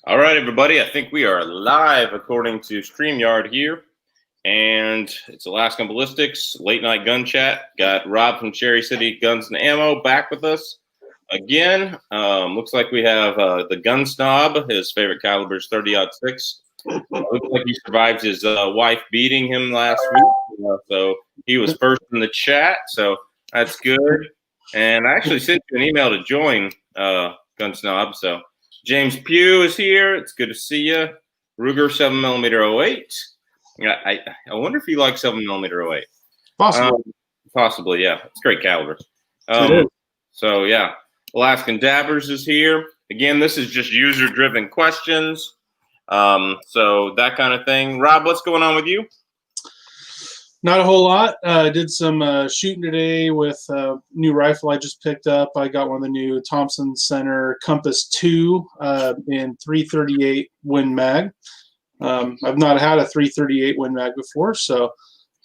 All right, everybody. I think we are live according to StreamYard here. And it's Alaskan Ballistics, late night gun chat. Got Rob from Cherry City Guns and Ammo back with us again. Looks like we have the gun snob. His favorite caliber is 30-06. Looks like he survived his wife beating him last week. So he was first in the chat. So that's good. And I actually sent you an email to join Gun Snob. So James Pugh is here. It's good to see you. Ruger 7mm 08. I wonder if you like 7mm 08. Possibly. Possibly, yeah. It's great caliber. So, yeah. Alaskan Dabbers is here. Again, this is just user-driven questions. So that kind of thing. Rob, what's going on with you? Not a whole lot. Did some shooting today with a new rifle I just picked up. I got one of the new Thompson Center Compass 2 in 338 Win Mag. I've not had a 338 Win Mag before, so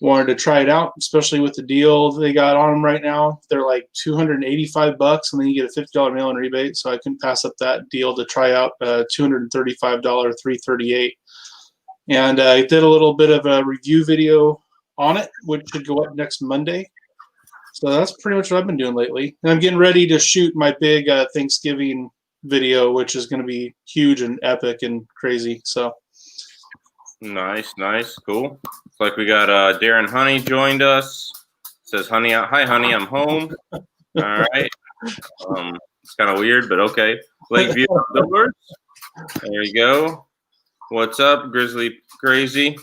wanted to try it out, especially with the deal they got on them right now. They're like $285, and then you get a $50 mail-in rebate, so I couldn't pass up that deal to try out a $235 338. And I did a little bit of a review video on it, which should go up next Monday. So that's pretty much what I've been doing lately. And I'm getting ready to shoot my big Thanksgiving video, which is going to be huge and epic and crazy. So nice, cool. Looks like we got Darren Honey joined us. Says, "Honey, hi, honey, I'm home." All right. It's kind of weird, but okay. Lakeview Outdoors. There you go. What's up, Grizzly Crazy?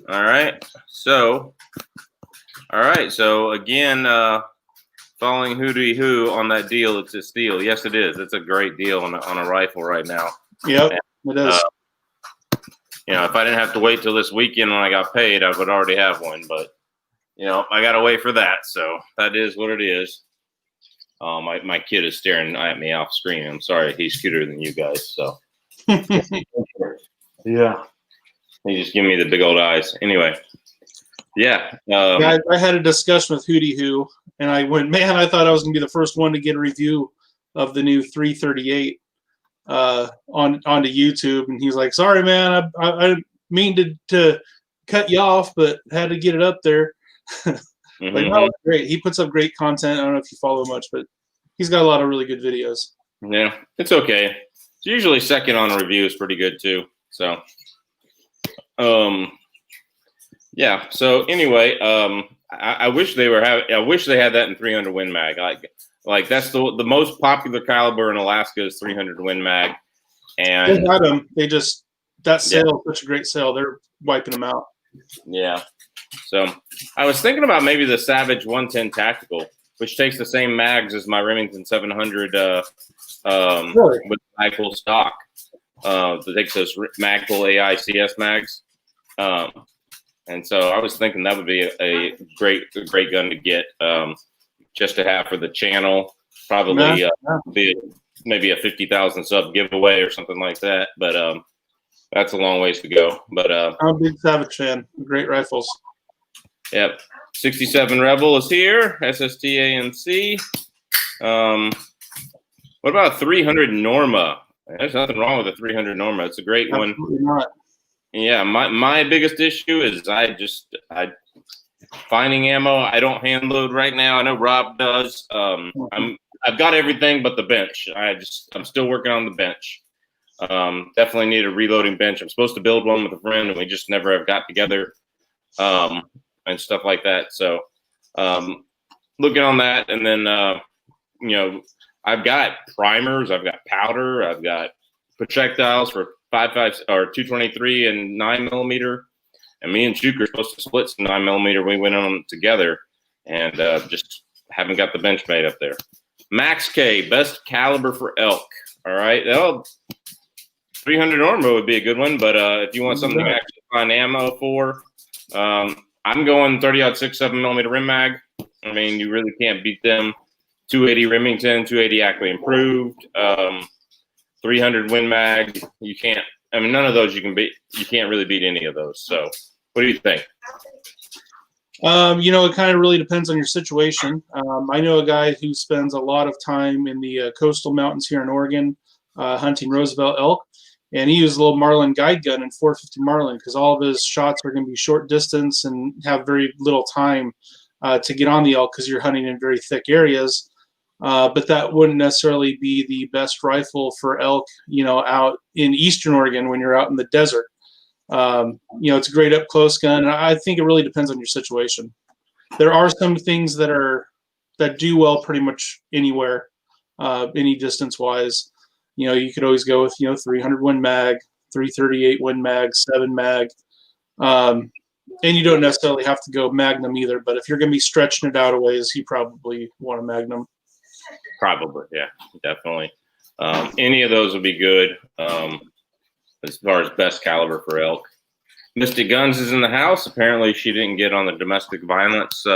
All right. So again, following who on that deal, it's a steal. Yes, it is. It's a great deal on a rifle right now. Yep, it is. If I didn't have to wait till this weekend when I got paid, I would already have one. But I got to wait for that. So that is what it is. My kid is staring at me off screen. I'm sorry, he's cuter than you guys. So yeah. He just give me the big old eyes. Anyway, yeah. I had a discussion with Hootie Who, and I went, man, I thought I was going to be the first one to get a review of the new 338 onto YouTube. And he's like, sorry, man, I didn't mean to cut you off, but had to get it up there. Like, oh, great. He puts up great content. I don't know if you follow much, but he's got a lot of really good videos. Yeah, it's okay. It's usually second on a review is pretty good too. So. Yeah. So anyway, I wish they had that in 300 Win Mag. Like that's the most popular caliber in Alaska is 300 Win Mag, and they had them. They just that sale, such a great sale. They're wiping them out. Yeah. So I was thinking about maybe the Savage 110 Tactical, which takes the same mags as my Remington 700 Really? with Magpul stock. That takes those Magpul AICS mags. And so I was thinking that would be a great gun to get, just to have for the channel. Probably be maybe a 50,000 sub giveaway or something like that. But that's a long ways to go. But I'm a big Savage fan. Great rifles. Yep. 67 Rebel is here. SST ANC. What about 300 Norma? There's nothing wrong with a 300 Norma. It's a great one. Absolutely not. Yeah, my biggest issue is I finding ammo. I don't hand load right now. I know Rob does. I've got everything but the bench. I'm still working on the bench. Definitely need a reloading bench. I'm supposed to build one with a friend, and we just never have got together, and stuff like that. So, looking on that, and then I've got primers, I've got powder, I've got projectiles for 5.5 or 223 and 9mm, and me and Juke are supposed to split some 9mm. We went on them together, and just haven't got the bench made up there. Max K, best caliber for elk. All right, 300 Norma would be a good one, but if you want something to actually find ammo for, I'm going 30-06 7mm Rim Mag. I mean, you really can't beat them. 280 Remington, 280 Ackley Improved, 300 Win Mag. You can't. I mean, none of those you can beat. You can't really beat any of those. So, what do you think? It kind of really depends on your situation. I know a guy who spends a lot of time in the coastal mountains here in Oregon, hunting Roosevelt elk, and he used a little Marlin guide gun and 450 Marlin because all of his shots are going to be short distance and have very little time to get on the elk because you're hunting in very thick areas. But that wouldn't necessarily be the best rifle for elk, out in Eastern Oregon when you're out in the desert. It's a great up close gun. And I think it really depends on your situation. There are some things that do well pretty much anywhere, any distance wise. You could always go with 300 Win Mag, 338 Win Mag, 7 Mag, and you don't necessarily have to go Magnum either. But if you're going to be stretching it out a ways, you probably want a Magnum. Probably, yeah, definitely. Any of those would be good as far as best caliber for elk. Mystic Guns is in the house. Apparently, she didn't get on the domestic violence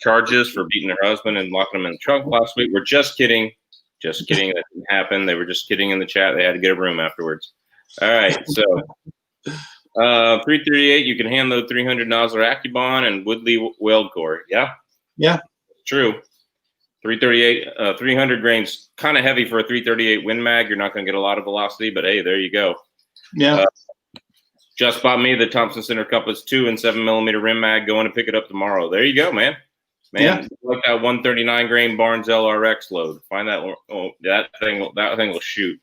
charges for beating her husband and locking him in the trunk last week. We're just kidding. Just kidding. That didn't happen. They were just kidding in the chat. They had to get a room afterwards. All right, so 338, you can hand load 300 Nosler Accubon and Woodley weld core. Yeah, true. 338, 300 grains, kind of heavy for a 338 Win Mag. You're not going to get a lot of velocity, but hey, there you go. Yeah. Just bought me the Thompson Center Compass 2 and 7mm rim mag. Going to pick it up tomorrow. There you go, man. Yeah. Like that 139 grain Barnes LRX load. Find that. Oh, that thing will shoot.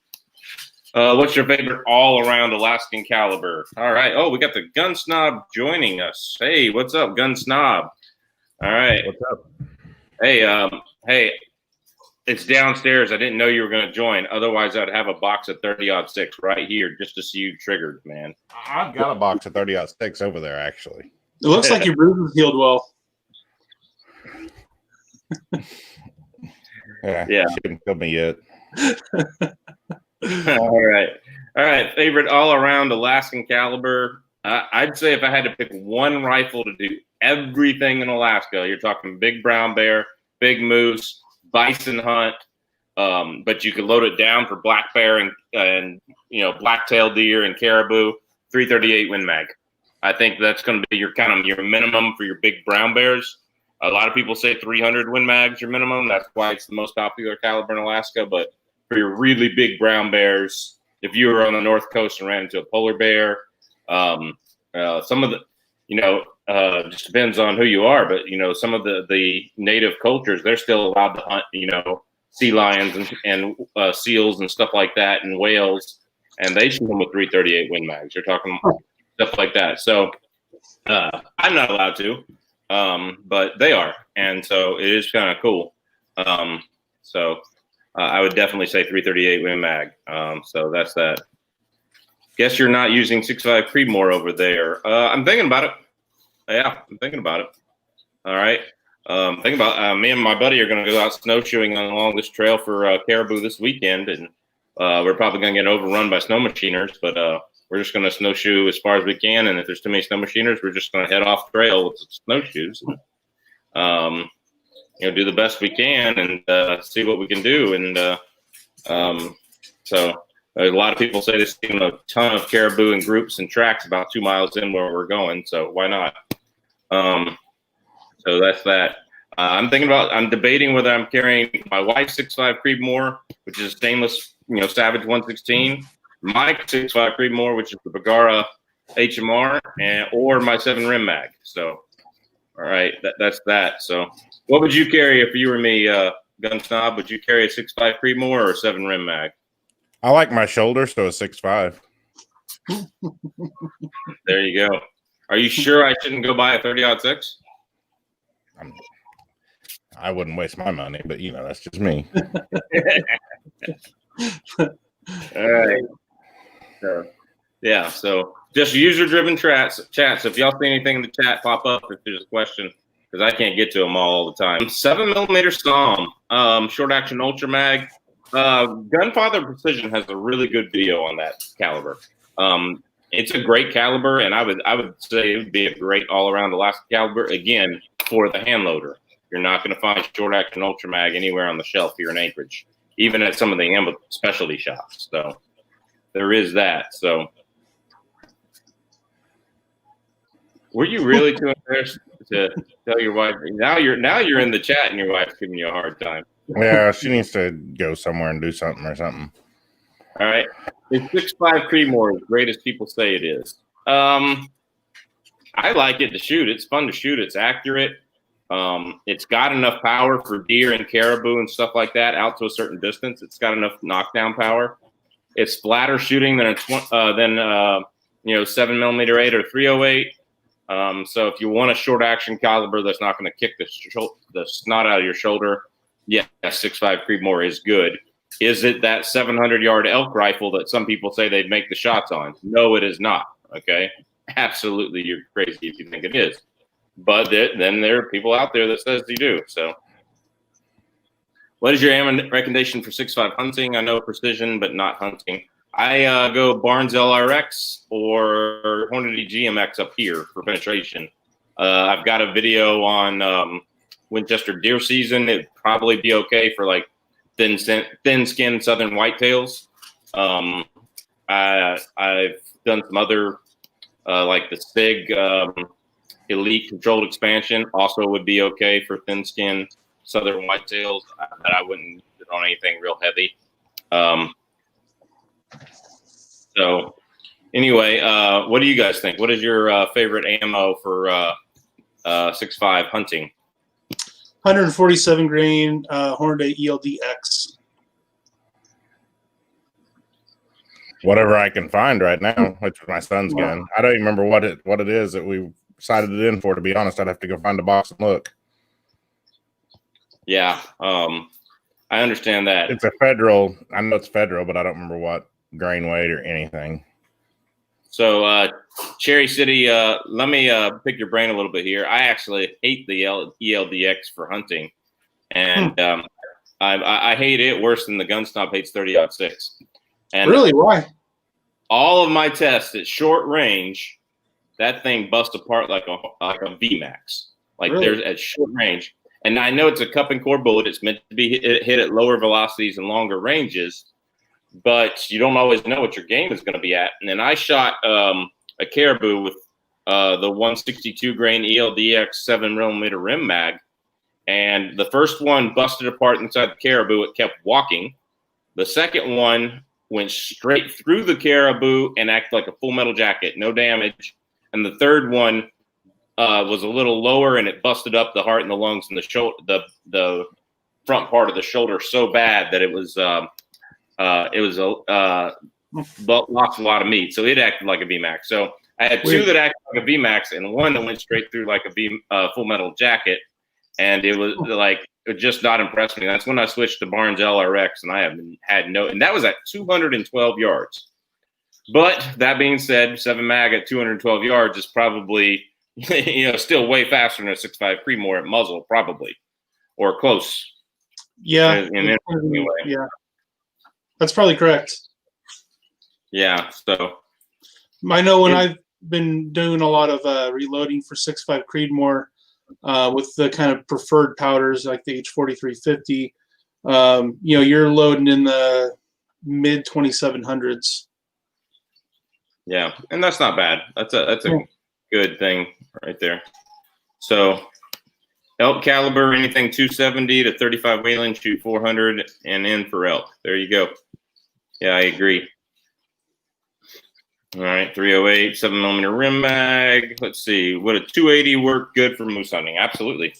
What's your favorite all-around Alaskan caliber? All right. Oh, we got the Gun Snob joining us. Hey, what's up, Gun Snob? All right. What's up? Hey, it's downstairs. I didn't know you were going to join. Otherwise, I'd have a box of 30-06 right here just to see you triggered, man. I've got a box of 30-06 over there, actually. It looks like your bruises healed well. Yeah. She didn't kill me yet. All right. Favorite all-around Alaskan caliber. I'd say if I had to pick one rifle to do everything in Alaska, you're talking big brown bear, big moose, bison hunt, but you could load it down for black bear and black-tailed deer and caribou. 338 Win Mag. I think that's going to be your minimum for your big brown bears. A lot of people say 300 Win Mag's your minimum. That's why it's the most popular caliber in Alaska. But for your really big brown bears, if you were on the North Coast and ran into a polar bear, some of the, just depends on who you are. But some of the native cultures, they're still allowed to hunt, sea lions and seals and stuff like that, and whales, and they shoot them with 338 Win Mags. You're talking stuff like that. So I'm not allowed to. But they are, and so it is kind of cool. So I would definitely say 338 Win Mag. So that's that. Guess you're not using 6.5 Creedmoor over there. I'm thinking about it. Yeah, I'm thinking about it. All right. Think about me and my buddy are going to go out snowshoeing along this trail for caribou this weekend, and we're probably going to get overrun by snow machiners, but we're just going to snowshoe as far as we can, and if there's too many snow machiners, we're just going to head off trail with snowshoes, and, do the best we can and see what we can do. And so a lot of people say they've seen a ton of caribou in groups and tracks about 2 miles in where we're going, so why not? So that's that. I'm debating whether I'm carrying my wife's 6.5 Creedmoor, which is a stainless, Savage 116, my 6.5 Creedmoor, which is the Bagara HMR, or my 7 Rim Mag. So, all right, that's that. So, what would you carry if you were me, Gun Snob? Would you carry a 6.5 Creedmoor or a 7 Rim Mag? I like my shoulder, so a 6.5. There you go. Are you sure I shouldn't go buy a 30-06? I wouldn't waste my money, but that's just me. All right. So, yeah. So just user-driven chats. So if y'all see anything in the chat, pop up if there's a question, because I can't get to them all the time. 7mm Psalm, short action ultra mag. Gunfather Precision has a really good video on that caliber. It's a great caliber, and I would say it would be a great all-around Alaska caliber. Again, for the hand loader, you're not going to find short action ultra mag anywhere on the shelf here in Anchorage, even at some of the ammo specialty shops. So there is that. So were you really too embarrassed to tell your wife? Now you're in the chat, and your wife's giving you a hard time. Yeah, she needs to go somewhere and do something or something. All right. Is 6.5 Creedmoor as great as people say it is? I like it to shoot. It's fun to shoot. It's accurate. It's got enough power for deer and caribou and stuff like that out to a certain distance. It's got enough knockdown power. It's flatter shooting than 7mm 8 or 308. So if you want a short action caliber that's not going to kick the snot out of your shoulder, yeah, 6.5 Creedmoor is good. Is it that 700-yard elk rifle that some people say they'd make the shots on? No, it is not. Okay, absolutely, you're crazy if you think it is. But then there are people out there that says you do. So, what is your recommendation for 6.5 hunting? I know precision, but not hunting. I go Barnes LRX or Hornady GMX up here for penetration. I've got a video on Winchester deer season. It'd probably be okay for like thin skin southern whitetails. I've done some other like the SIG Elite Controlled Expansion. Also would be okay for thin skin southern whitetails, but I wouldn't use it on anything real heavy. So anyway, what do you guys think? What is your favorite ammo for 6.5 hunting? 147 grain Hornady ELD-X. Whatever I can find right now, which is my son's gun. I don't even remember what it is that we cited it in for. To be honest, I'd have to go find a box and look. Yeah, I understand that. It's a federal. I know it's federal, but I don't remember what grain weight or anything. So, Cherry City, let me pick your brain a little bit here. I actually hate the ELD-X for hunting, and I hate it worse than the gun snob hates 30-06. And really, why? All of my tests at short range, that thing busts apart like a VMAX. Like really? There's at short range, and I know it's a cup and core bullet. It's meant to be hit at lower velocities and longer ranges. But you don't always know what your game is going to be at. And then I shot a caribou with the 162 grain ELD-X 7mm rim mag. And the first one busted apart inside the caribou. It kept walking. The second one went straight through the caribou and acted like a full metal jacket, no damage. And the third one was a little lower, and it busted up the heart and the lungs and the front part of the shoulder so bad that it lost a lot of meat, so it acted like a VMAX. So I had two that acted like a VMAX, and one that went straight through like a full metal jacket, and it was like it just not impressed me. That's when I switched to Barnes LRX, and I haven't had no, and that was at 212 yards. But that being said, 7 mag at 212 yards is probably still way faster than a 6.5 Creedmoor at muzzle, probably, or close. Yeah. Anyway. Yeah. That's probably correct. Yeah, so I know when I've been doing a lot of reloading for 6.5 Creedmoor with the kind of preferred powders like the H4350, you're loading in the mid 2700s. Yeah, and that's not bad. That's a good thing right there. So elk caliber, anything 270 to 35 Whelen, shoot 400 and in for elk. There you go. Yeah, I agree. All right, 308, 7mm rim mag. Let's see, would a 280 work good for moose hunting? Absolutely.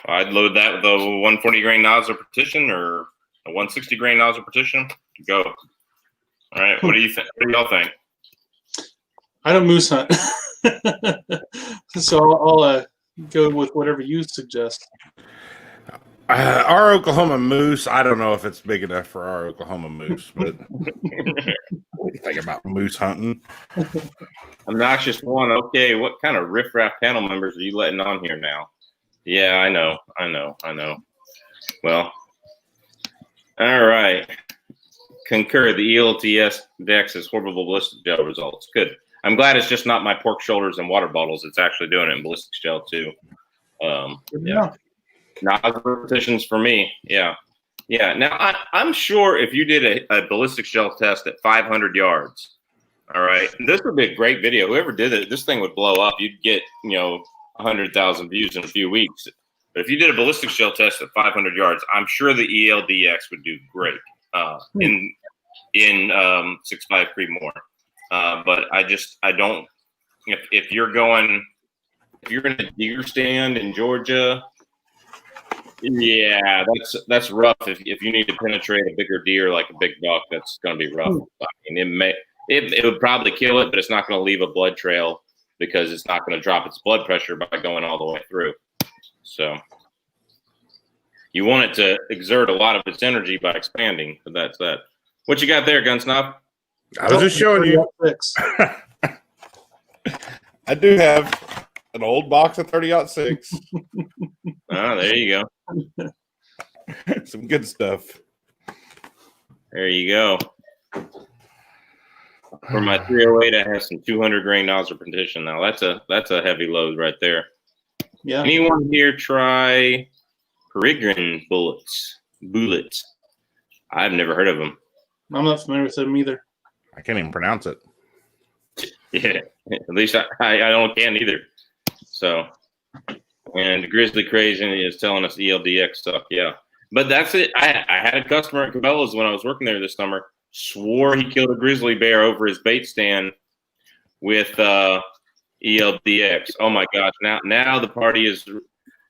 I'd load that with a 140 grain nozzle partition or a 160 grain nozzle partition. Go. All right, what do you think? What do y'all think? I don't moose hunt, so I'll go with whatever you suggest. Our Oklahoma moose, I don't know if it's big enough for our Oklahoma moose, but what do you think about moose hunting? Obnoxious one. Okay, what kind of riffraff panel members are you letting on here now? Yeah, I know. Well, all right. Concur. The ELD-X is horrible ballistic gel results. Good. I'm glad it's just not my pork shoulders and water bottles. It's actually doing it in ballistic gel too. Yeah. Nozzle repetitions for me. Yeah. Now I'm sure if you did a ballistic gel test at 500 yards, all right, this would be a great video. Whoever did it, this thing would blow up. You'd get 100,000 views in a few weeks. But if you did a ballistic shell test at 500 yards, I'm sure the ELDX would do great in 6.5 Creedmoor. But I don't. If you're in a deer stand in Georgia, yeah, that's rough. If you need to penetrate a bigger deer like a big buck, that's going to be rough. I mean, it would probably kill it, but it's not going to leave a blood trail because it's not going to drop its blood pressure by going all the way through. So you want it to exert a lot of its energy by expanding, but that's that. What you got there, Gunsnob? I was just showing you. I do have an old box of 30-06. Oh, there you go. Some good stuff. There you go. For my 308, I have some 200 grain nozzle partition. Now that's a heavy load right there. Yeah. Anyone here try Peregrine bullets? I've never heard of them. I'm not familiar with them either. I can't even pronounce it. Yeah, at least I don't can either. So, and Grizzly Crazy is telling us ELDX stuff. Yeah, but that's it. I had a customer at Cabela's when I was working there this summer. Swore he killed a grizzly bear over his bait stand with ELDX. Oh my gosh! Now the party is here.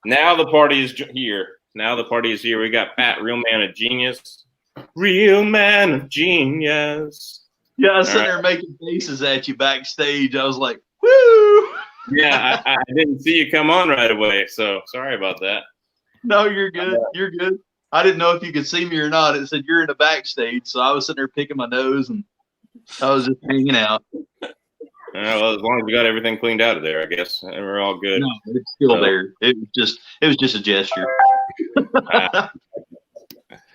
Now the party is here. We got Pat, real man of genius. Real man of genius. Yeah, I was sitting there making faces at you backstage. I was like, woo! Yeah, I didn't see you come on right away, so sorry about that. No, you're good. You're good. I didn't know if you could see me or not. It said you're in the backstage, so I was sitting there picking my nose, and I was just hanging out. Well, as long as we got everything cleaned out of there, I guess we're all good. No, it's still there. It was just a gesture.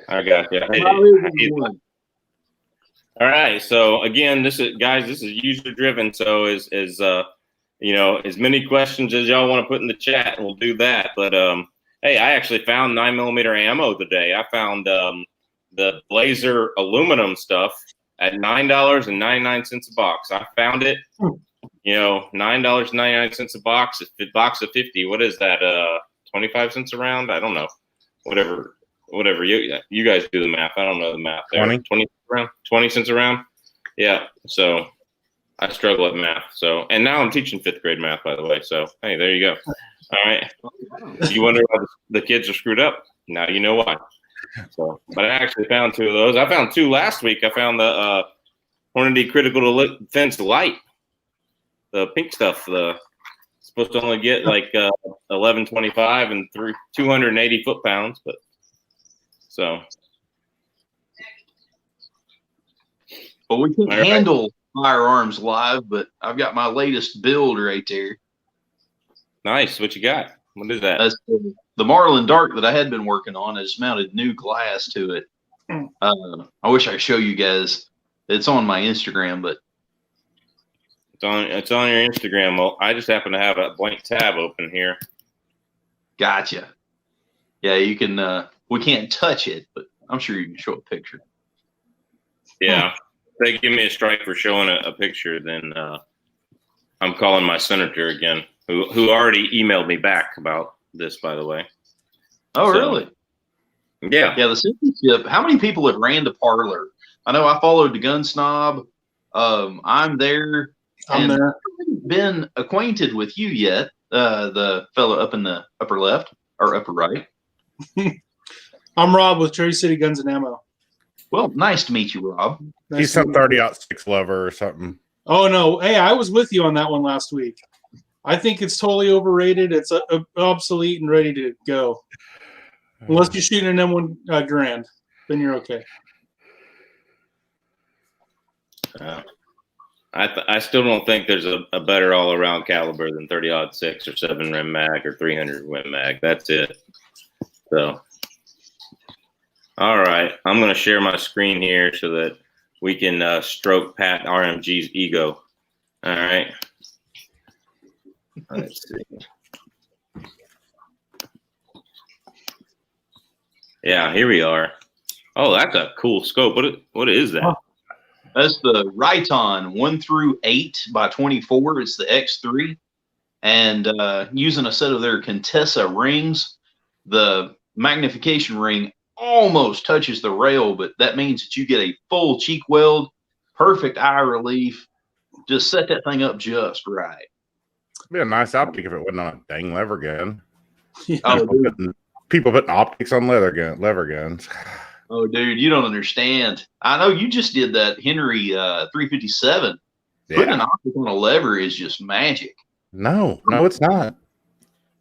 I got you. All right. So again, this is user driven. So as as many questions as y'all want to put in the chat, we'll do that. But hey, I actually found 9mm ammo today. I found the Blazer aluminum stuff at $9.99 a box. I found it. $9.99 a box. A box of 50. What is that? 25 cents a round? I don't know. Whatever. You guys do the math. I don't know the math. 20 cents a round. Yeah. So I struggle at math. So, and now I'm teaching 5th grade math, by the way. So, hey, there you go. All right. You wonder why the kids are screwed up? Now you know why. So, but I actually found 2 of those. I found 2 last week. I found the Hornady Critical Defense Light, the pink stuff. Supposed to only get like 1125 and 280 foot-pounds, but so. Well, we can't handle firearms live, but I've got my latest build right there. Nice. What you got? What is that? That's the Marlin Dark that I had been working on. I just mounted new glass to it. I wish I could show you guys. It's on my Instagram, but it's on your Instagram. Well, I just happen to have a blank tab open here. Gotcha. Yeah, you can. We can't touch it, but I'm sure you can show a picture. Yeah. If they give me a strike for showing a picture, then I'm calling my senator again, who already emailed me back about this, by the way. Oh, really? Yeah. Yeah, the citizenship. How many people have ran to Parlor? I know I followed the Gun Snob. I'm there. I'm there. I haven't been acquainted with you yet, the fellow up in the upper left or upper right. I'm Rob with Cherry City Guns and Ammo. Well, nice to meet you, Rob. He's some 30-06 lover or something. Oh, no. Hey, I was with you on that one last week. I think it's totally overrated. It's obsolete and ready to go. Unless you're shooting an M1 Grand, then you're okay. I still don't think there's a better all-around caliber than 30-06 or 7 mag or 300 Win mag. That's it. So, all right. I'm going to share my screen here so that we can stroke Pat RMG's ego. All right. Let's see. Yeah, here we are. Oh, that's a cool scope. What is that? That's the Riton 1-8 by 24. It's the X3. And using a set of their Contessa rings, the magnification ring almost touches the rail, but that means that you get a full cheek weld, perfect eye relief. Just set that thing up just right. It'd be a nice optic if it wasn't on a dang lever gun. Yeah. Oh, dude. People putting optics on lever guns. Oh, dude, you don't understand. I know you just did that Henry 357. Putting an optic on a lever is just magic. No, it's not.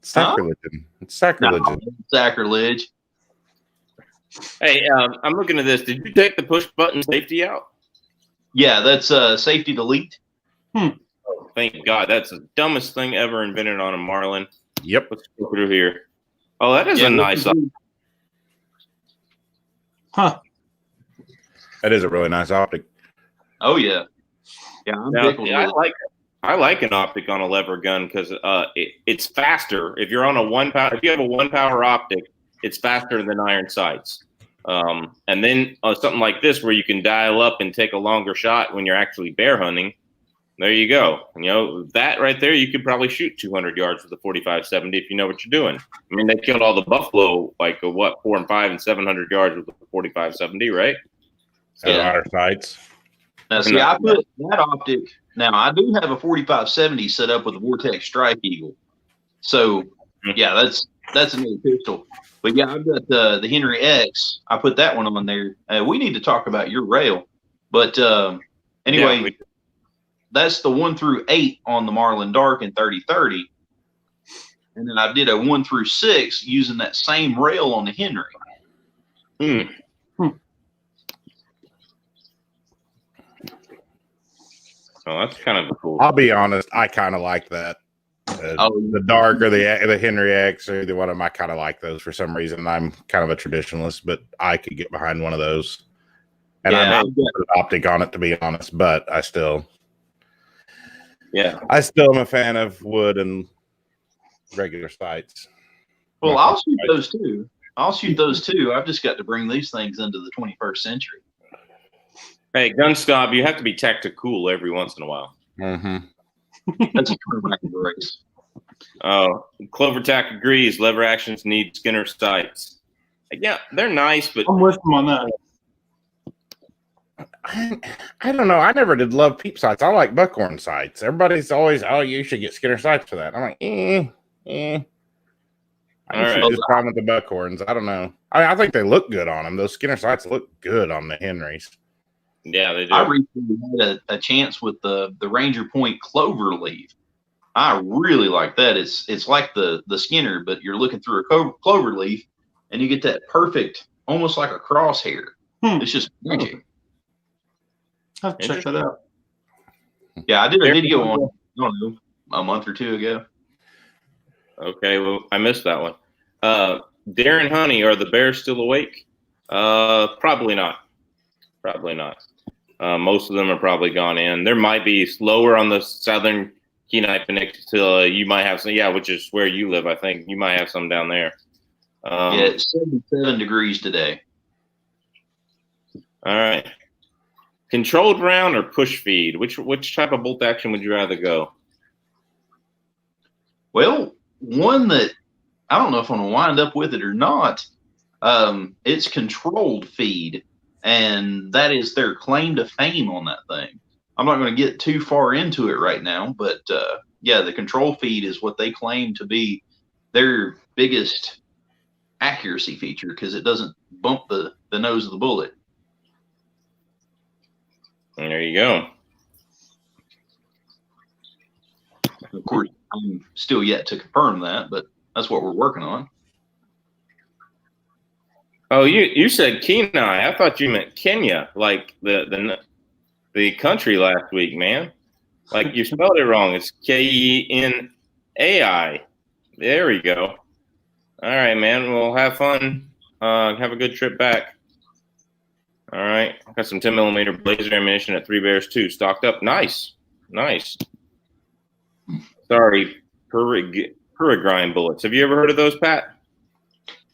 It's sacrilege. It's sacrilege. No, sacrilege. Hey, I'm looking at this. Did you take the push button safety out? Yeah, that's safety delete. Oh, thank God. That's the dumbest thing ever invented on a Marlin. Yep. Let's go through here. Oh, that is a nice. Huh. That is a really nice optic. Oh yeah. Yeah, I like an optic on a lever gun because it's faster. If you're on a if you have a 1-power optic, it's faster than iron sights. And then something like this where you can dial up and take a longer shot when you're actually bear hunting. There you go. You know, that right there, you could probably shoot 200 yards with a 45-70 if you know what you're doing. I mean, they killed all the buffalo, 4 and 5 and 700 yards with a 45-70, right? So iron sights. Now, see, I put that optic. Now, I do have a 45-70 set up with a Vortex Strike Eagle. So, yeah, that's another pistol. But, yeah, I've got the Henry X. I put that one on there. We need to talk about your rail. But, anyway, that's the 1 through 8 on the Marlin Dark in 30-30. And then I did a 1 through 6 using that same rail on the Henry. Oh, that's kind of cool. I'll be honest, I kind of like that. The Dark or the Henry X or either one of them, I kind of like those for some reason. I'm kind of a traditionalist, but I could get behind one of those. And I may put an optic on it, to be honest, but I still am a fan of wood and regular sights. Well, I'll shoot those too. I've just got to bring these things into the 21st century. Hey, gun snob, you have to be tactical every once in a while. Mm-hmm. That's a turnaround race. Oh, Clovertack agrees. Lever actions need Skinner sights. Yeah, they're nice, but I'm with them on that. I don't know. I never did love peep sights. I like buckhorn sights. Everybody's always, you should get Skinner sights for that. I'm like, I should just try with the buckhorns. I don't know. I think they look good on them. Those Skinner sights look good on the Henrys. Yeah, they do. I recently had a chance with the Ranger Point clover leaf. I really like that. It's like the Skinner, but you're looking through a clover leaf, and you get that perfect, almost like a crosshair. It's just magic. I'll have to check that out. Yeah, I did a video on, I don't know, a month or two ago. Okay, well, I missed that one. Darren Honey, are the bears still awake? Probably not. Probably not. Most of them are probably gone in. There might be lower on the southern Kenai Peninsula. You might have some, which is where you live, I think. You might have some down there. It's 77 degrees today. All right. Controlled round or push feed? Which type of bolt action would you rather go? Well, one that I don't know if I'm going to wind up with it or not. It's controlled feed. And that is their claim to fame on that thing. I'm not going to get too far into it right now, but the control feed is what they claim to be their biggest accuracy feature because it doesn't bump the nose of the bullet. And there you go. Of course, I'm still yet to confirm that, but that's what we're working on. Oh, you said Kenai. I thought you meant Kenya, like the country last week, man. Like you spelled it wrong. It's Kenai. There we go. All right, man. We'll have fun. Have a good trip back. All right. I got some 10mm blazer ammunition at 3 Bears 2 stocked up. Nice. Sorry, Peregrine bullets. Have you ever heard of those, Pat?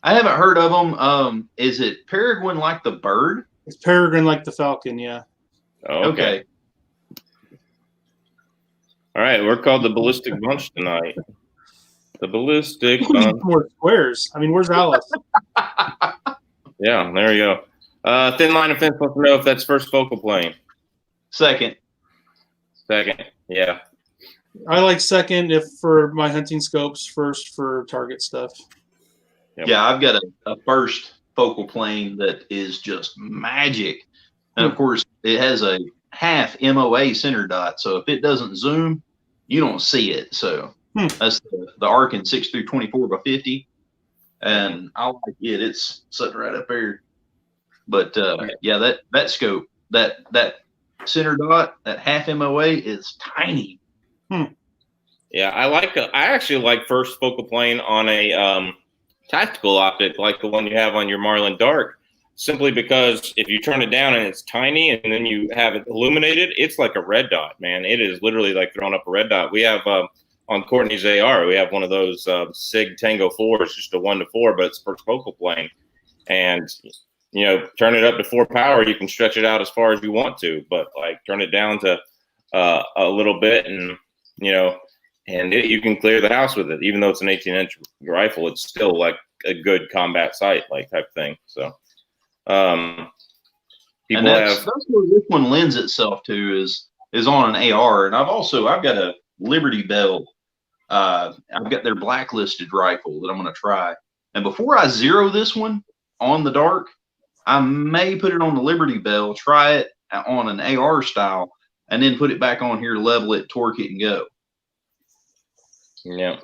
I haven't heard of them. Is it peregrine like the bird? It's peregrine like the falcon, yeah. Oh, okay. All right, we're called the Ballistic Bunch tonight. The ballistic. We need more squares. I mean, where's Alice? Yeah, there you go. Thin line of fence wants to know if that's first focal plane. Second. Second, yeah. I like second if for my hunting scopes, first for target stuff. Yep. Yeah, I've got a first focal plane that is just magic. And of course, it has a half MOA center dot. So if it doesn't zoom, you don't see it. So that's the Arkin 6 through 24 by 50. And I like it. It's sitting right up there. But yeah, that scope, that center dot, that half MOA is tiny. Yeah, I actually like first focal plane on a tactical optic like the one you have on your Marlin Dark, simply because if you turn it down and it's tiny and then you have it illuminated, it's like a red dot, man. It is literally like throwing up a red dot. We have on Courtney's AR, we have one of those SIG Tango 4s, just a 1-4, but it's first focal plane. And, you know, turn it up to 4 power, you can stretch it out as far as you want to, but like turn it down to a little bit and, you know, and you can clear the house with it. Even though it's an 18-inch rifle, it's still like a good combat sight, like type thing. So, people that's where this one lends itself to is on an AR. And I've got a Liberty Bell. I've got their blacklisted rifle that I'm going to try. And before I zero this one on the dark, I may put it on the Liberty Bell, try it on an AR style, and then put it back on here, level it, torque it, and go. Yeah.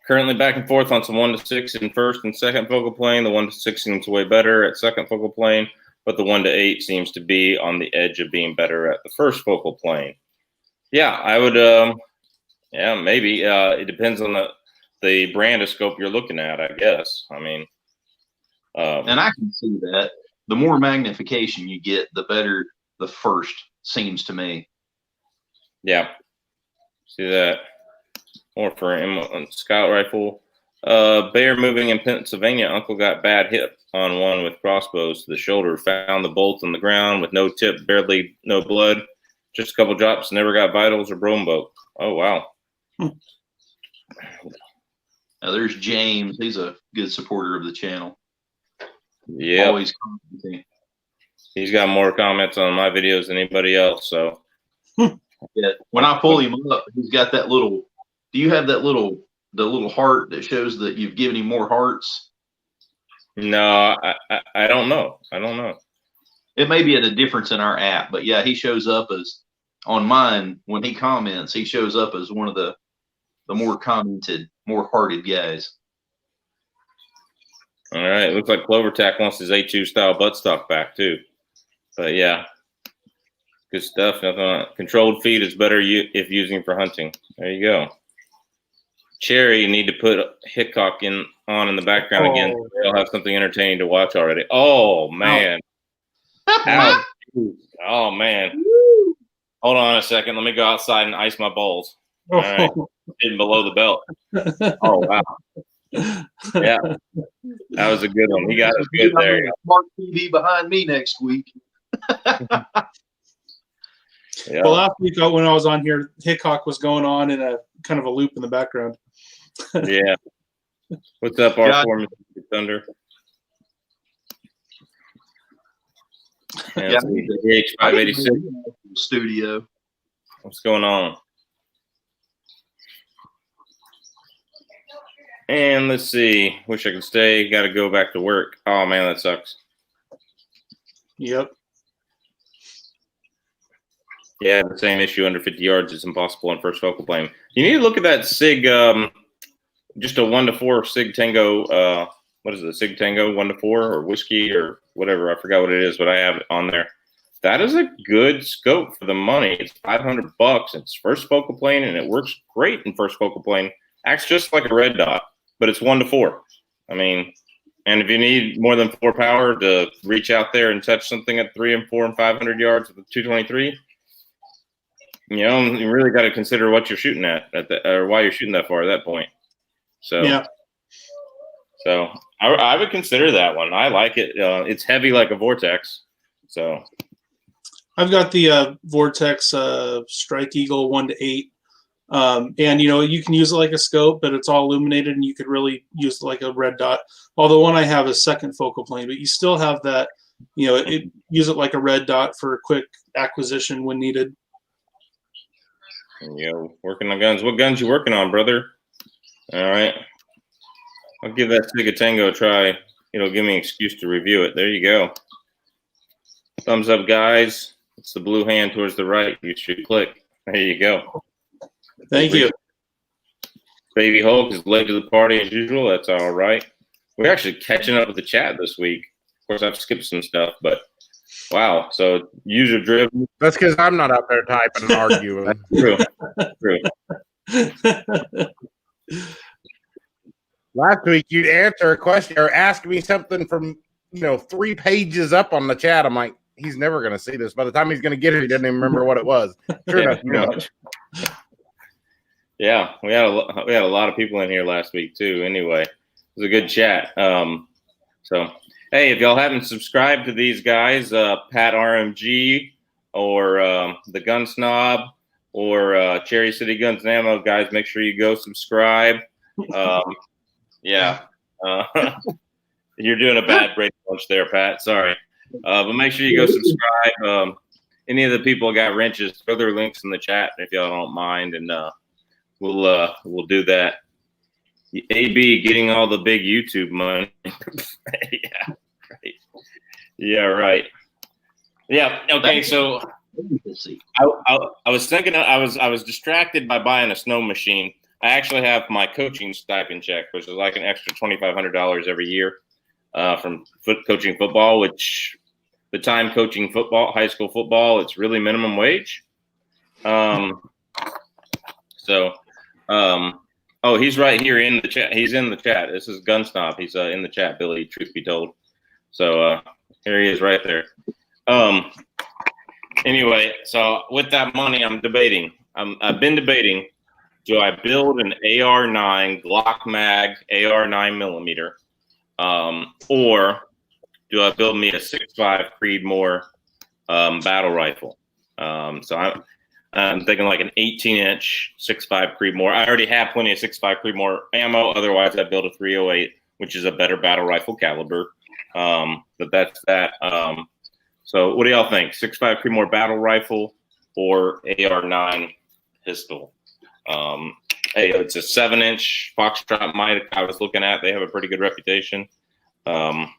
Currently back and forth on some 1-6 in first and second focal plane. The 1-6 seems way better at second focal plane, but the 1-8 seems to be on the edge of being better at the first focal plane. Yeah, I would. Yeah, maybe. It depends on the brand of scope you're looking at, I guess. I mean, and I can see that. The more magnification you get, the better the first seems to me. Yeah. See that. More for a scout rifle. Bear moving in Pennsylvania. Uncle got bad hit on one with crossbows to the shoulder. Found the bolt on the ground with no tip, barely no blood. Just a couple drops. Never got vitals or broke. Oh, wow. Now there's James. He's a good supporter of the channel. Yeah. Always commenting. He's got more comments on my videos than anybody else. So, yeah. When I pull him up, he's got that little. Do you have that the little heart that shows that you've given him more hearts? No, I don't know. I don't know. It may be at a difference in our app, but yeah, he shows up as on mine when he comments. He shows up as one of the more commented, more hearted guys. All right, looks like Clovertack wants his A2 style buttstock back too. But yeah, good stuff. Nothing on it. Controlled feed is better if using for hunting. There you go. Cherry, you need to put Hickok on in the background again. They'll have something entertaining to watch already. Oh man. Oh man. Hold on a second. Let me go outside and ice my balls. All right. Hidden below the belt. Oh wow. Yeah. That was a good one. He got us good there. Smart TV behind me next week. Yeah. Well, last week when I was on here, Hickok was going on in a kind of a loop in the background. Yeah. What's up, R4 Mississippi Thunder? Yeah, H586 studio. What's going on? And let's see. Wish I could stay. Got to go back to work. Oh man, that sucks. Yep. Yeah, the same issue. Under 50 yards is impossible on first focal plane. You need to look at that SIG, just a 1-4 SIG Tango. What is it? SIG Tango 1-4 or whiskey or whatever. I forgot what it is, but I have it on there. That is a good scope for the money. It's $500. It's first focal plane, and it works great in first focal plane. Acts just like a red dot, but it's 1-4. I mean, and if you need more than 4 power to reach out there and touch something at 3 and 4 and 500 yards with a 223. You know, you really got to consider what you're shooting at or why you're shooting that far at that point. So, yeah. So I would consider that one. I like it. It's heavy like a Vortex. So I've got the Vortex Strike Eagle 1-8 And you can use it like a scope, but it's all illuminated, and you could really use it like a red dot. Although one I have is second focal plane, but you still have that. Use it like a red dot for quick acquisition when needed. Working on guns. What guns you working on, brother? All right, I'll give that Sig Tango a try. Give me an excuse to review it. There you go. Thumbs up, guys. It's the blue hand towards the right. You should click. There you go. Thank you. Baby Hulk is late to the party as usual. That's all right. We're actually catching up with the chat this week. Of course, I've skipped some stuff, but wow. So user driven. That's because I'm not out there typing and arguing. True. Last week, you'd answer a question or ask me something from 3 pages up on the chat. I'm like, he's never going to see this. By the time he's going to get here, he doesn't even remember what it was. Sure enough, Yeah, we had a lot of people in here last week too. Anyway, it was a good chat. So hey, if y'all haven't subscribed to these guys, Pat RMG or the Gun Snob or Cherry City Guns and Ammo guys, make sure you go subscribe. Yeah, you're doing a bad break punch there, Pat. Sorry, but make sure you go subscribe. Any of the people got wrenches, throw their links in the chat if y'all don't mind, and we'll do that. AB getting all the big YouTube money. Yeah, right. Yeah, right. Yeah. Okay. So I was thinking I was distracted by buying a snow machine. I actually have my coaching stipend check, which is like an extra $2,500 every year from coaching football. Which the time coaching football, high school football, it's really minimum wage. Oh, he's right here in the chat. He's in the chat. This is Gun Snob. He's in the chat, Billy, truth be told. So here he is right there. Anyway, so with that money, I'm debating. I've been debating, do I build an AR-9 Glock Mag AR-9 millimeter, or do I build me a 6.5 Creedmoor battle rifle? So I'm thinking like an 18-inch 6.5 Creedmoor. I already have plenty of 6.5 Creedmoor ammo. Otherwise, I build a 308, which is a better battle rifle caliber. But that's that. So what do y'all think? 6.5 Creedmoor battle rifle or AR-9 pistol? Hey, it's a 7-inch Foxtrot mic I was looking at. They have a pretty good reputation. Both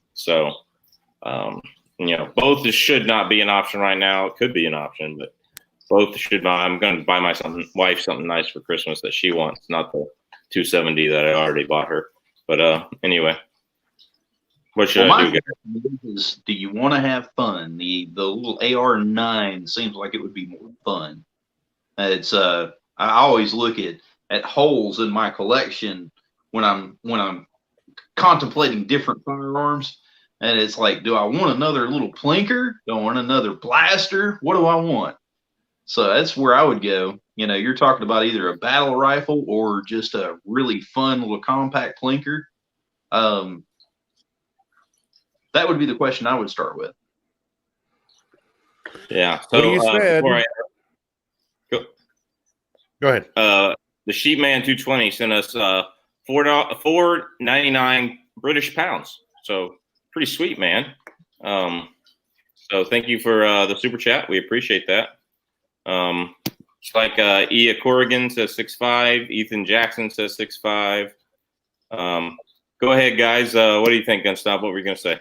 should not be an option right now. It could be an option, but both should not. I'm going to buy my wife something nice for Christmas that she wants, not the 270 that I already bought her. But anyway, what should I do? Do you want to have fun? The little AR-9 seems like it would be more fun. It's I always look at holes in my collection when I'm contemplating different firearms, and it's like, do I want another little plinker? Do I want another blaster? What do I want? So that's where I would go. You're talking about either a battle rifle or just a really fun little compact plinker. That would be the question I would start with. Yeah. So you said, go ahead. The Sheepman 220 sent us $4.99 British pounds. So pretty sweet, man. So thank you for the super chat. We appreciate that. It's like Ia Corrigan says 6'5", Ethan Jackson says 6'5". Go ahead, guys. What do you think, Gunstop? What were you going to say?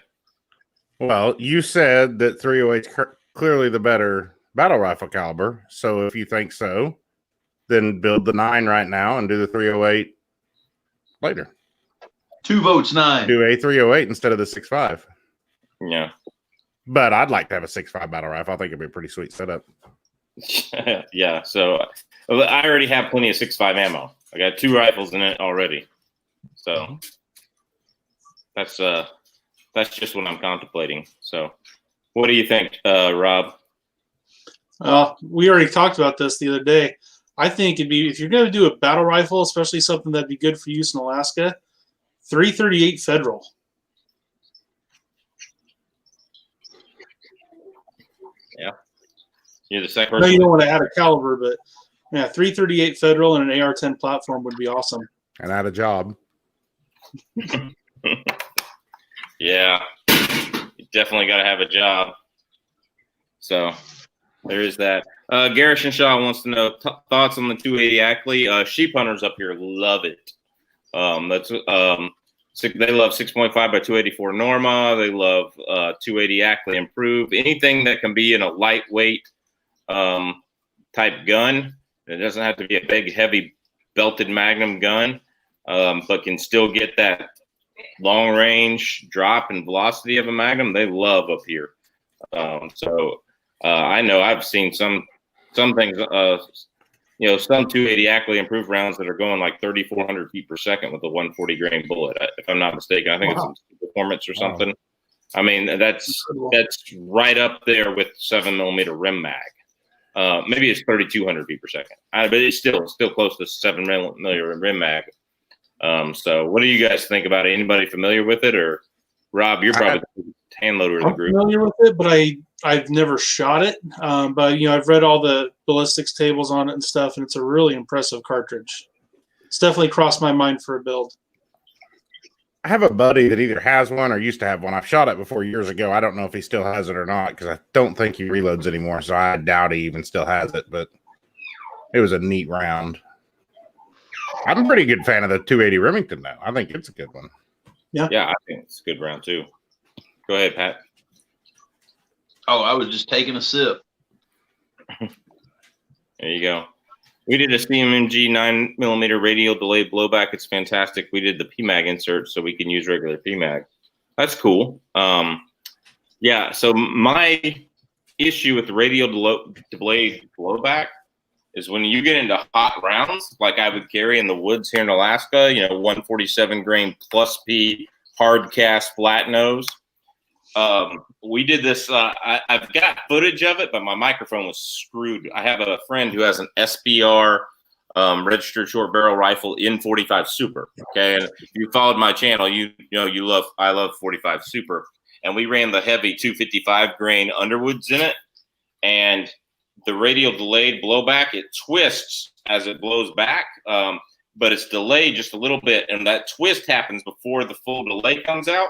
Well, you said that 308 is clearly the better battle rifle caliber. So if you think so, then build the 9 right now and do the 308 later. 2 votes 9. Do a 308 instead of the 6.5. Yeah. But I'd like to have a 6.5 battle rifle. I think it'd be a pretty sweet setup. Yeah. So I already have plenty of 6.5 ammo. I got 2 rifles in it already. So that's just what I'm contemplating. So what do you think, Rob? We already talked about this the other day. I think it'd be, if you're going to do a battle rifle, especially something that'd be good for use in Alaska, 338 Federal. Yeah. You're the second I know person. you don't want to add a caliber, but Yeah, 338 Federal and an AR-10 platform would be awesome. And I had a job. Yeah, you definitely got to have a job. So there is that. Garrison Shaw wants to know thoughts on the 280 Ackley. Sheep hunters up here love it. They love 6.5 by 284 Norma. They love 280 Ackley Improve. Anything that can be in a lightweight type gun. It doesn't have to be a big, heavy belted Magnum gun, but can still get that long range drop and velocity of a Magnum. They love up here. I know I've seen some things, some 280 Ackley Improved rounds that are going like 3,400 feet per second with a 140 grain bullet. If I'm not mistaken, I think it's some performance or something. I mean, that's right up there with 7mm rim mag. Maybe it's 3,200 feet per second, but it's still close to 7mm rim mag. So what do you guys think about it? Anybody familiar with it? Or Rob, you're probably the hand loader of the group. I'm familiar with it, but I've never shot it. But I've read all the ballistics tables on it and stuff, and it's a really impressive cartridge. It's definitely crossed my mind for a build. I have a buddy that either has one or used to have one. I've shot it before years ago. I don't know if he still has it or not because I don't think he reloads anymore. So I doubt he even still has it. But it was a neat round. I'm a pretty good fan of the 280 Remington though. I think it's a good one. Yeah, I think it's a good round too. Go ahead, Pat. Oh, I was just taking a sip. There you go. We did a CMMG 9mm radial delayed blowback. It's fantastic. We did the PMAG insert so we can use regular PMAG. That's cool. So my issue with the radial delayed blowback is when you get into hot rounds, like I would carry in the woods here in Alaska, 147 grain plus P hard cast flat nose. We did this. I've got footage of it, but my microphone was screwed. I have a friend who has an SBR registered short barrel rifle in 45 Super. Okay, and if you followed my channel, I love 45 Super, and we ran the heavy 255 grain Underwoods in it, and the radial delayed blowback, it twists as it blows back, but it's delayed just a little bit, and that twist happens before the full delay comes out.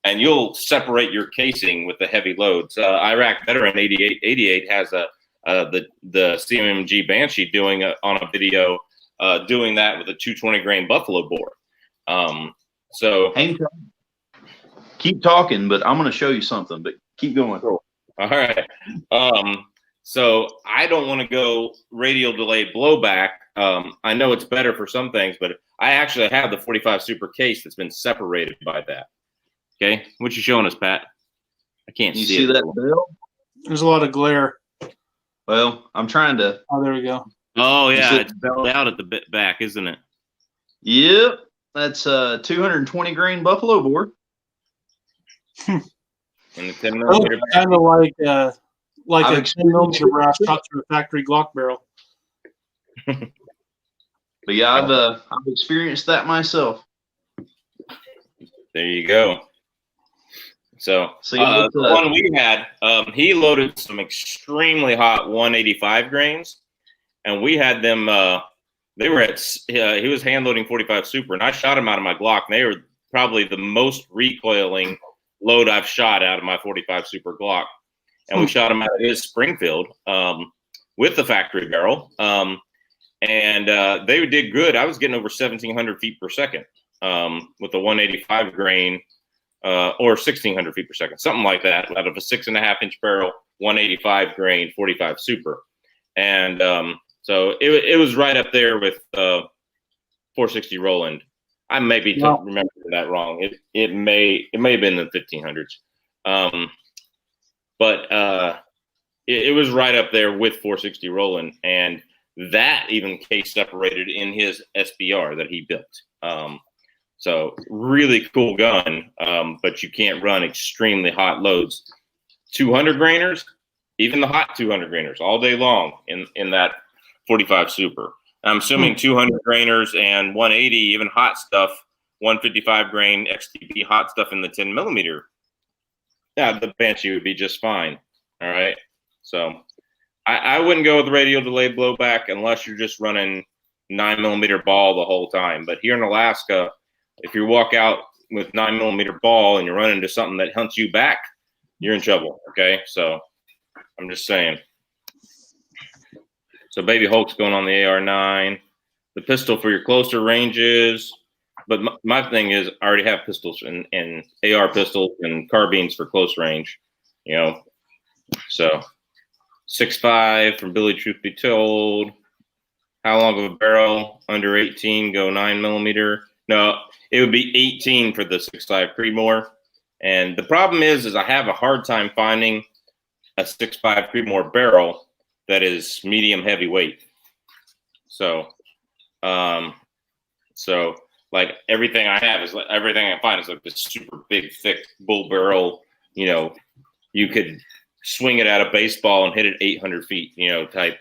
And you'll separate your casing with the heavy loads. Iraq Veteran 8888 has the CMMG Banshee doing on a video doing that with a 220 grain Buffalo bore. Hang tight. Keep talking, but I'm going to show you something. But keep going. Cool. All right. So I don't want to go radial delay blowback. I know it's better for some things, but I actually have the 45 Super case that's been separated by that. Okay, what you showing us, Pat? I can't see it. That bell? There's a lot of glare. Well, I'm trying to. Oh, there we go. Oh, yeah, it's belled out at the back, isn't it? Yep, that's a 220 grain Buffalo bore. And the 10mm. Kind of like a 10mm brass shot through a factory Glock barrel. But yeah, I've experienced that myself. There you go. So the one we had, he loaded some extremely hot 185 grains, and we had them. They were he was hand loading 45 Super, and I shot him out of my Glock. And they were probably the most recoiling load I've shot out of my 45 Super Glock, and we shot him out of his Springfield with the factory barrel, and they did good. I was getting over 1,700 feet per second with the 185 grain. Or 1,600 feet per second, something like that, out of a 6.5-inch barrel, 185 grain, 45 Super, and so it was right up there with 460 Roland. I may be remembering that wrong. It may have been in the 1,500s, but it was right up there with 460 Roland, and that even case separated in his SBR that he built. So really cool gun, but you can't run extremely hot loads. 200 grainers, even the hot 200 grainers all day long in that 45 Super. I'm assuming 200 grainers and 180, even hot stuff, 155 grain XTP hot stuff in the 10mm. Yeah, the Banshee would be just fine. All right. So I wouldn't go with radial delayed blowback unless you're just running 9mm ball the whole time. But here in Alaska, if you walk out with 9mm ball and you run into something that hunts you back, you're in trouble. Okay, so I'm just saying. So Baby Hulk's going on the AR9, the pistol for your closer ranges. But my thing is, I already have pistols and AR pistols and carbines for close range. So 6.5 from Billy Truth Be Told. How long of a barrel? Under 18, go 9mm. No, it would be 18 for the 6.5 Creedmoor. And the problem is I have a hard time finding a 6.5 Creedmoor barrel that is medium heavyweight. So, like everything I have is like everything I find is like this super big, thick bull barrel. You could swing it at a baseball and hit it 800 feet. Type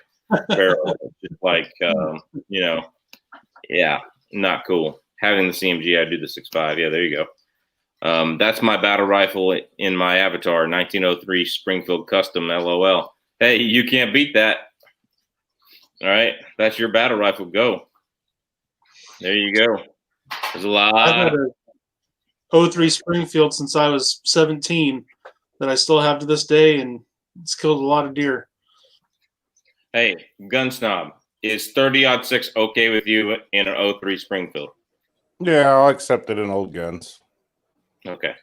barrel. Just like yeah, not cool. Having the CMG, I do the 6.5. Yeah, there you go. That's my battle rifle in my avatar, 1903 Springfield Custom. LOL. Hey, you can't beat that. All right, that's your battle rifle. Go. There you go. There's a lot. I've had a 03 Springfield since I was 17 that I still have to this day, and it's killed a lot of deer. Hey, gun snob, is 30-06 okay with you in an 03 Springfield? Yeah, I'll accept it in old guns. Okay,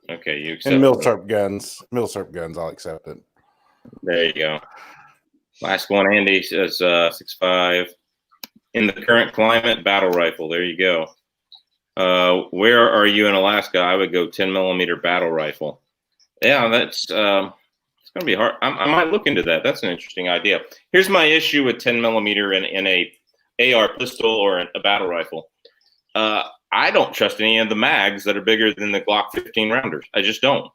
you accept And it. milsurp guns, I'll accept it. There you go. Last one, Andy says 6.5. In the current climate, battle rifle. There you go. Where are you in Alaska? I would go 10mm battle rifle. Yeah, that's it's gonna be hard. I might look into that. That's an interesting idea. Here's my issue with 10mm in a AR pistol or a battle rifle. I don't trust any of the mags that are bigger than the Glock 15 rounders. I just don't.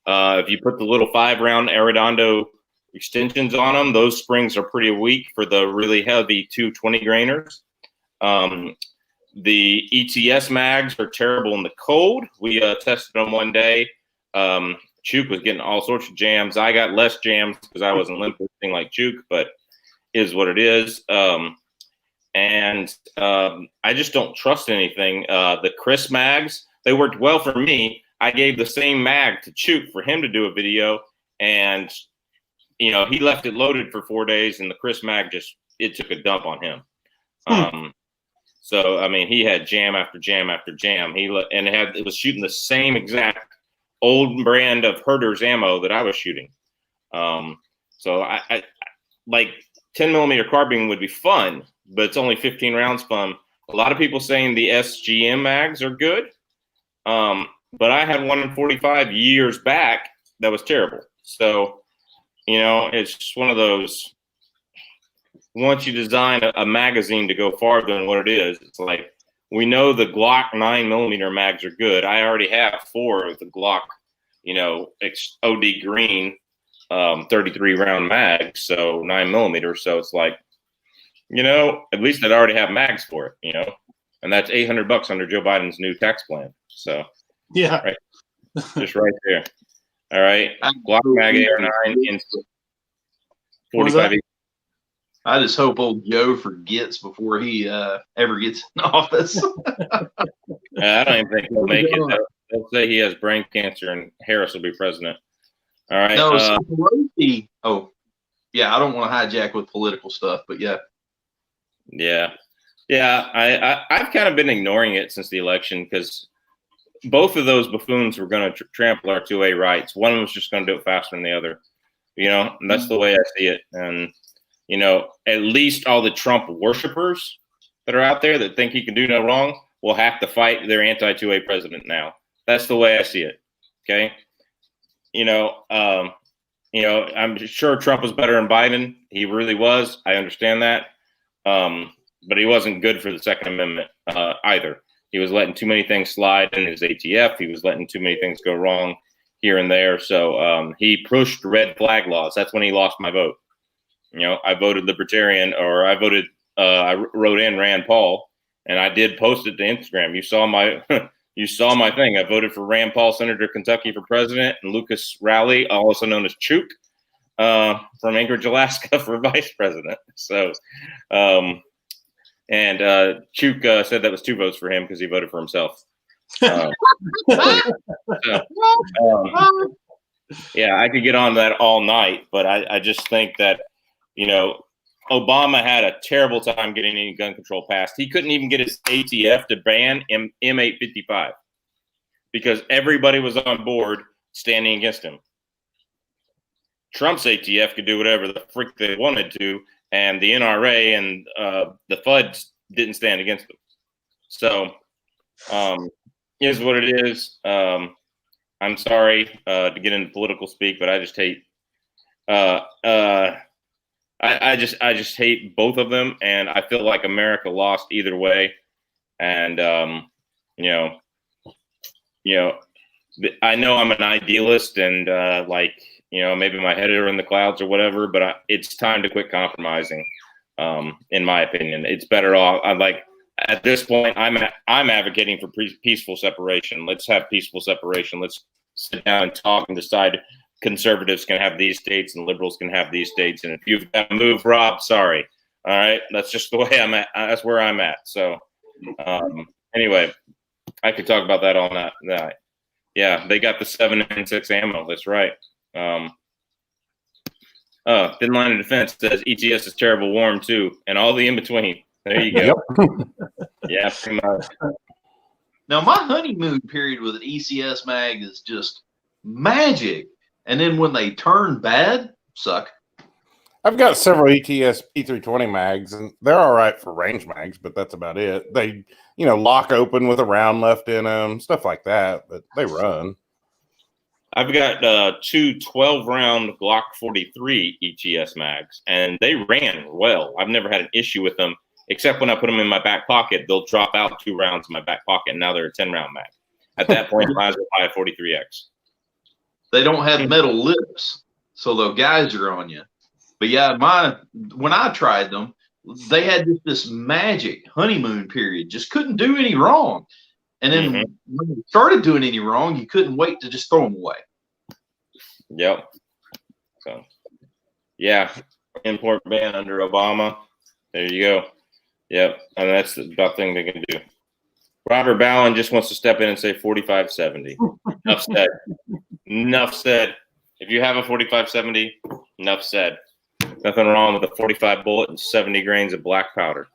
If you put the little 5-round Arredondo extensions on them, those springs are pretty weak for the really heavy 220 grainers. The ETS mags are terrible in the cold. We tested them one day. Chook was getting all sorts of jams. I got less jams because I wasn't limp lifting like Chook, but is what it is. I just don't trust anything. The Chris mags, they worked well for me. I gave the same mag to Chook for him to do a video, and he left it loaded for 4 days, and the Chris mag it took a dump on him. So I mean, he had jam after jam after jam. It was shooting the same exact old brand of Herder's ammo that I was shooting. So I like 10mm carbine would be fun, but it's only 15 rounds fun. A lot of people saying the SGM mags are good. But I had one in 45 years back that was terrible. So, it's just one of those, once you design a magazine to go farther than what it is, it's like, we know the Glock 9mm mags are good. I already have 4 of the Glock, OD green 33 round mags, so 9mm. So it's like, at least I'd already have mags for it, and that's $800 under Joe Biden's new tax plan. So. Yeah. Right. Just right there. All right. Glock mag AR9 in 45. I just hope old Joe forgets before he ever gets in office. I don't even think he'll make it. They'll say he has brain cancer and Harris will be president. All right. No, oh, yeah. I don't want to hijack with political stuff, but yeah. Yeah. I've kind of been ignoring it since the election because both of those buffoons were going to trample our 2A rights. One was just going to do it faster than the other, and that's the way I see it. And, at least all the Trump worshipers that are out there that think he can do no wrong will have to fight their anti-2A president now. That's the way I see it. Okay. I'm sure Trump was better than Biden. He really was. I understand that. But he wasn't good for the Second Amendment either. He was letting too many things slide in his ATF. He was letting too many things go wrong here and there. So he pushed red flag laws. That's when he lost my vote. I voted Libertarian, or I wrote in Rand Paul, and I did post it to Instagram. You saw my thing. I voted for Rand Paul, Senator of Kentucky for president, and Lucas Rowley, also known as Chook, from Anchorage, Alaska, for vice president. So, and Chuk said that was 2 votes for him because he voted for himself. So, yeah, I could get on that all night, but I just think that, Obama had a terrible time getting any gun control passed. He couldn't even get his ATF to ban M855 because everybody was on board standing against him. Trump's ATF could do whatever the frick they wanted to, and the NRA and the FUD didn't stand against them. So, is what it is. I'm sorry to get into political speak, but I just hate. I just hate both of them, and I feel like America lost either way. And I know I'm an idealist, and maybe my head are in the clouds or whatever. But it's time to quit compromising. In my opinion, it's better off. At this point, I'm advocating for peaceful separation. Let's have peaceful separation. Let's sit down and talk and decide. Conservatives can have these states and liberals can have these states. And if you've got to move, Rob, sorry. All right. That's just the way I'm at. That's where I'm at. So anyway, I could talk about that all night. Yeah, they got the 7.96 ammo. That's right. Thin line of defense says ETS is terrible warm too. And all the in between. There you go. Yep. Yeah, pretty much. Now my honeymoon period with an ECS mag is just magic. And then when they turn bad, suck. I've got several ETS P320 mags, and they're all right for range mags, but that's about it. They, lock open with a round left in them, stuff like that, but they run. I've got 2 12-round Glock 43 ETS mags, and they ran well. I've never had an issue with them, except when I put them in my back pocket. They'll drop out 2 rounds in my back pocket, and now they're a 10-round mag. At that point, I might as well buy a 43X. They don't have metal lips, so the guys are on you. But yeah, when I tried them, they had just this magic honeymoon period. Just couldn't do any wrong. And then when they started doing any wrong, you couldn't wait to just throw them away. Yep. So, yeah, import ban under Obama. There you go. Yep, and that's the best thing they can do. Robert Ballin just wants to step in and say 4570. Enough said. Enough said. If you have a 4570, enough said. Nothing wrong with a 45 bullet and 70 grains of black powder.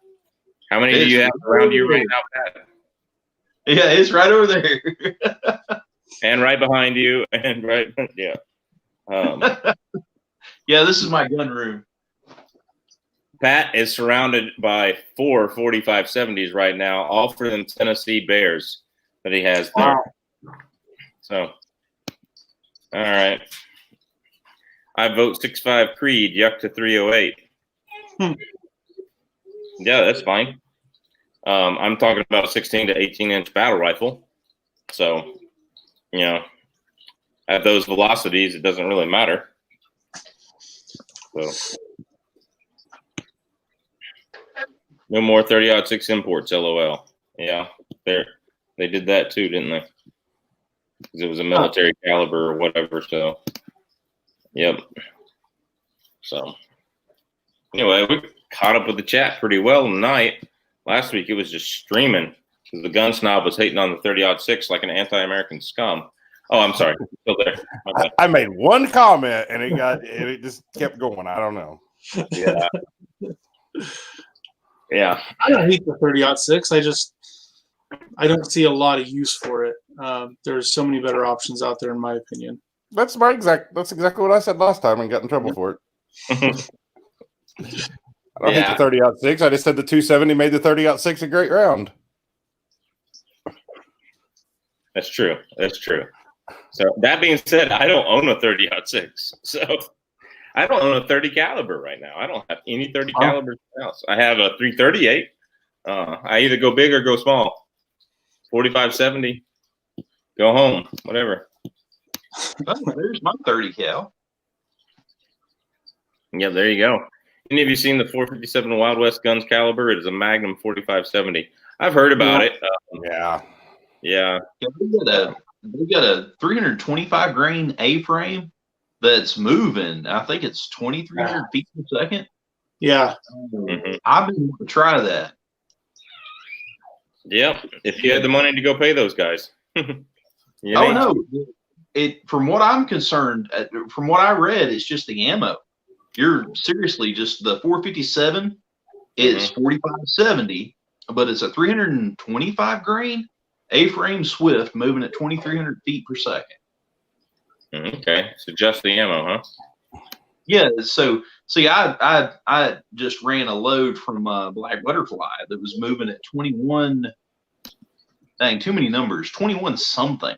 How many do you have around you right now, Pat? Yeah, it's right over there. And right behind you, and right, yeah. Yeah, this is my gun room. Pat is surrounded by 4 4570s right now, all for them Tennessee Bears that he has there. Wow. So, all right. I vote 6.5 Creed, yuck to 308. Yeah, that's fine. I'm talking about 16 to 18-inch battle rifle. So, at those velocities, it doesn't really matter. So, no more 30-06 imports, LOL. Yeah, they did that too, didn't they? Because it was a military caliber or whatever. So, yep. So, anyway, we caught up with the chat pretty well tonight. Last week it was just streaming because the gun snob was hating on the 30-06 like an anti-American scum. Oh, I'm sorry. Still there. Okay. I made one comment and it just kept going. I don't know. Yeah. Yeah. I don't hate the 30-06. I don't see a lot of use for it. There's so many better options out there, in my opinion. That's exactly what I said last time and got in trouble for it. I don't hate the 30-06. I just said the 270 made the 30-06 a great round. That's true. That's true. So that being said, I don't own a 30-06. So I don't own a 30 caliber right now. I don't have any 30 calibers in the house. I have a 338. I either go big or go small. 4570. Go home. Whatever. Oh, there's my 30 cal. Yeah, there you go. Any of you seen the 457 Wild West Guns caliber? It is a Magnum 4570. I've heard about it. Yeah. Yeah. They got a 325 grain A-frame that's moving. I think it's 2,300 feet per second. Yeah. I've been wanting to try that. Yep. If you had the money to go pay those guys. No. From what I'm concerned, from what I read, it's just the ammo. You're seriously just the 457 is 4570, but it's a 325 grain A-frame Swift moving at 2,300 feet per second. Okay, so just the ammo, huh? Yeah. So see, I just ran a load from Black Butterfly that was moving at 21. Dang, too many numbers. 21 something.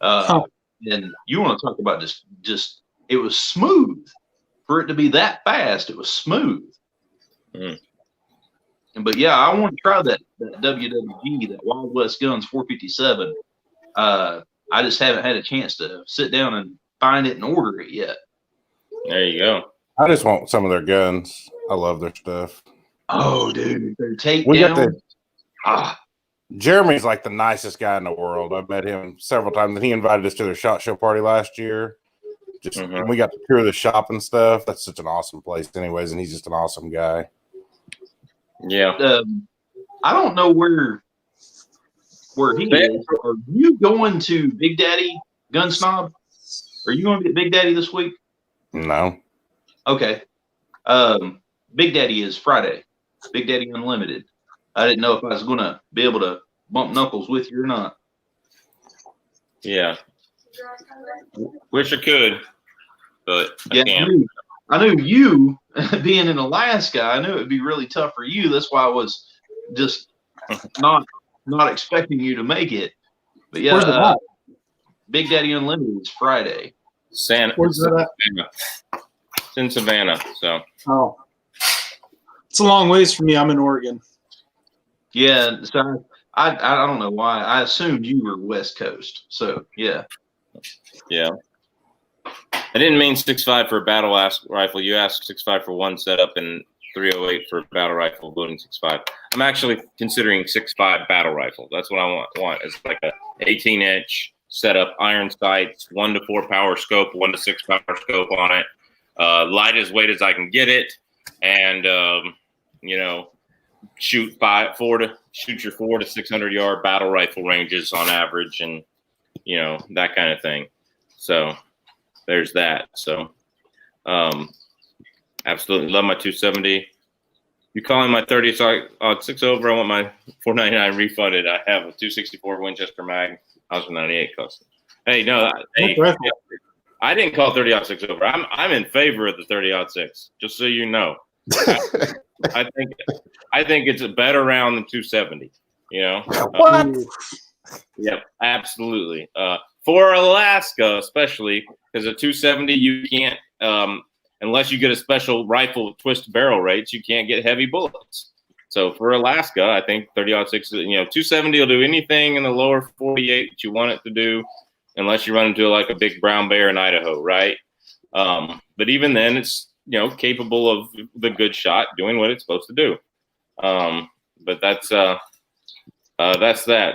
And you want to talk about just it was smooth for it to be that fast. It was smooth. But yeah, I want to try that WWG, that Wild West Guns 457. I just haven't had a chance to sit down and find it and order it yet. There you go. I just want some of their guns. I love their stuff. Oh, dude, their takedown. Jeremy's like the nicest guy in the world. I've met him several times, and he invited us to their SHOT Show party last year. And we got to tour the shop and stuff. That's such an awesome place, anyways, and he's just an awesome guy. Yeah. I don't know where he is. Are you going to Big Daddy Gun Snob? Are you going to be at Big Daddy this week? No. Okay. Big Daddy is Friday. Big Daddy Unlimited. I didn't know if I was going to be able to bump knuckles with you or not. Yeah. Wish I could, but I can't. I knew you being in Alaska. I knew it would be really tough for you. That's why I was just not expecting you to make it. But yeah, Big Daddy Unlimited is Friday. Where's that at? It's in Savannah. So. Oh, it's a long ways from me. I'm in Oregon. Yeah, so I don't know why. I assumed you were West Coast. So yeah. Yeah. I didn't mean 6.5 for a battle rifle. You asked 6.5 for one setup and 308 for a battle rifle, loading 6.5. I'm actually considering 6.5 battle rifle. That's what I want. It's like a 18-inch setup, iron sights, 1 to 4 power scope, 1 to 6 power scope on it. Light as weight as I can get it, and shoot your 4 to 600 yard battle rifle ranges on average, and that kind of thing. So there's that. So absolutely love my 270. You calling my 30-6 over? I want my $499 refunded. I have a 264 Winchester mag, 1098 custom. Hey, no, I didn't call 30-6 over. I'm in favor of the 30-6. Just so you know, I think it's a better round than 270. What? Yep, absolutely. For Alaska, especially because a 270, you can't unless you get a special rifle with twist barrel rates, you can't get heavy bullets. So for Alaska, I think 30-6, 270 will do anything in the lower 48 that you want it to do, unless you run into like a big brown bear in Idaho, right? But even then, it's capable of the good shot doing what it's supposed to do. But that's that.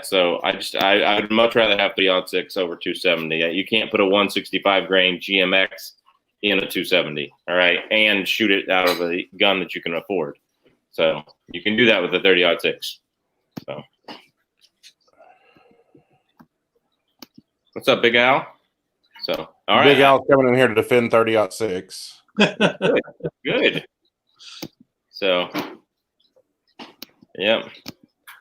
So I'd much rather have 30-6 over 270. You can't put a 165 grain GMX in a 270, all right, and shoot it out of a gun that you can afford. So you can do that with a 30-6. So what's up, Big Al? So all right, Big Al's coming in here to defend 30-6. Good. So, yep.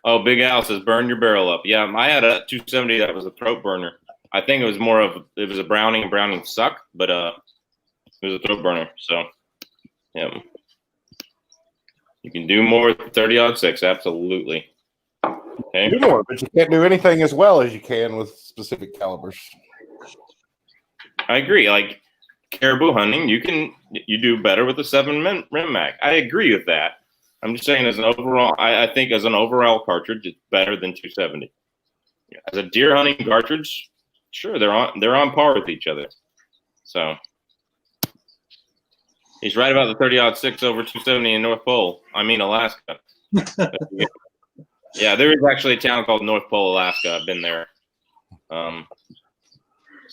Oh, Big Al says, burn your barrel up. Yeah, I had a 270 that was a throat burner. I think it was it was a Browning, and Browning sucked, but it was a throat burner. So, yeah. You can do more with 30-6, absolutely. Okay. Do more, but you can't do anything as well as you can with specific calibers. I agree. Like caribou hunting, you do better with a 7 rim mag. I agree with that. I'm just saying, as an overall, I think as an overall cartridge, it's better than 270. As a deer hunting cartridge, sure, they're on par with each other. So he's right about the 30-6 over 270 in North Pole. I mean Alaska. Yeah, there is actually a town called North Pole, Alaska. I've been there.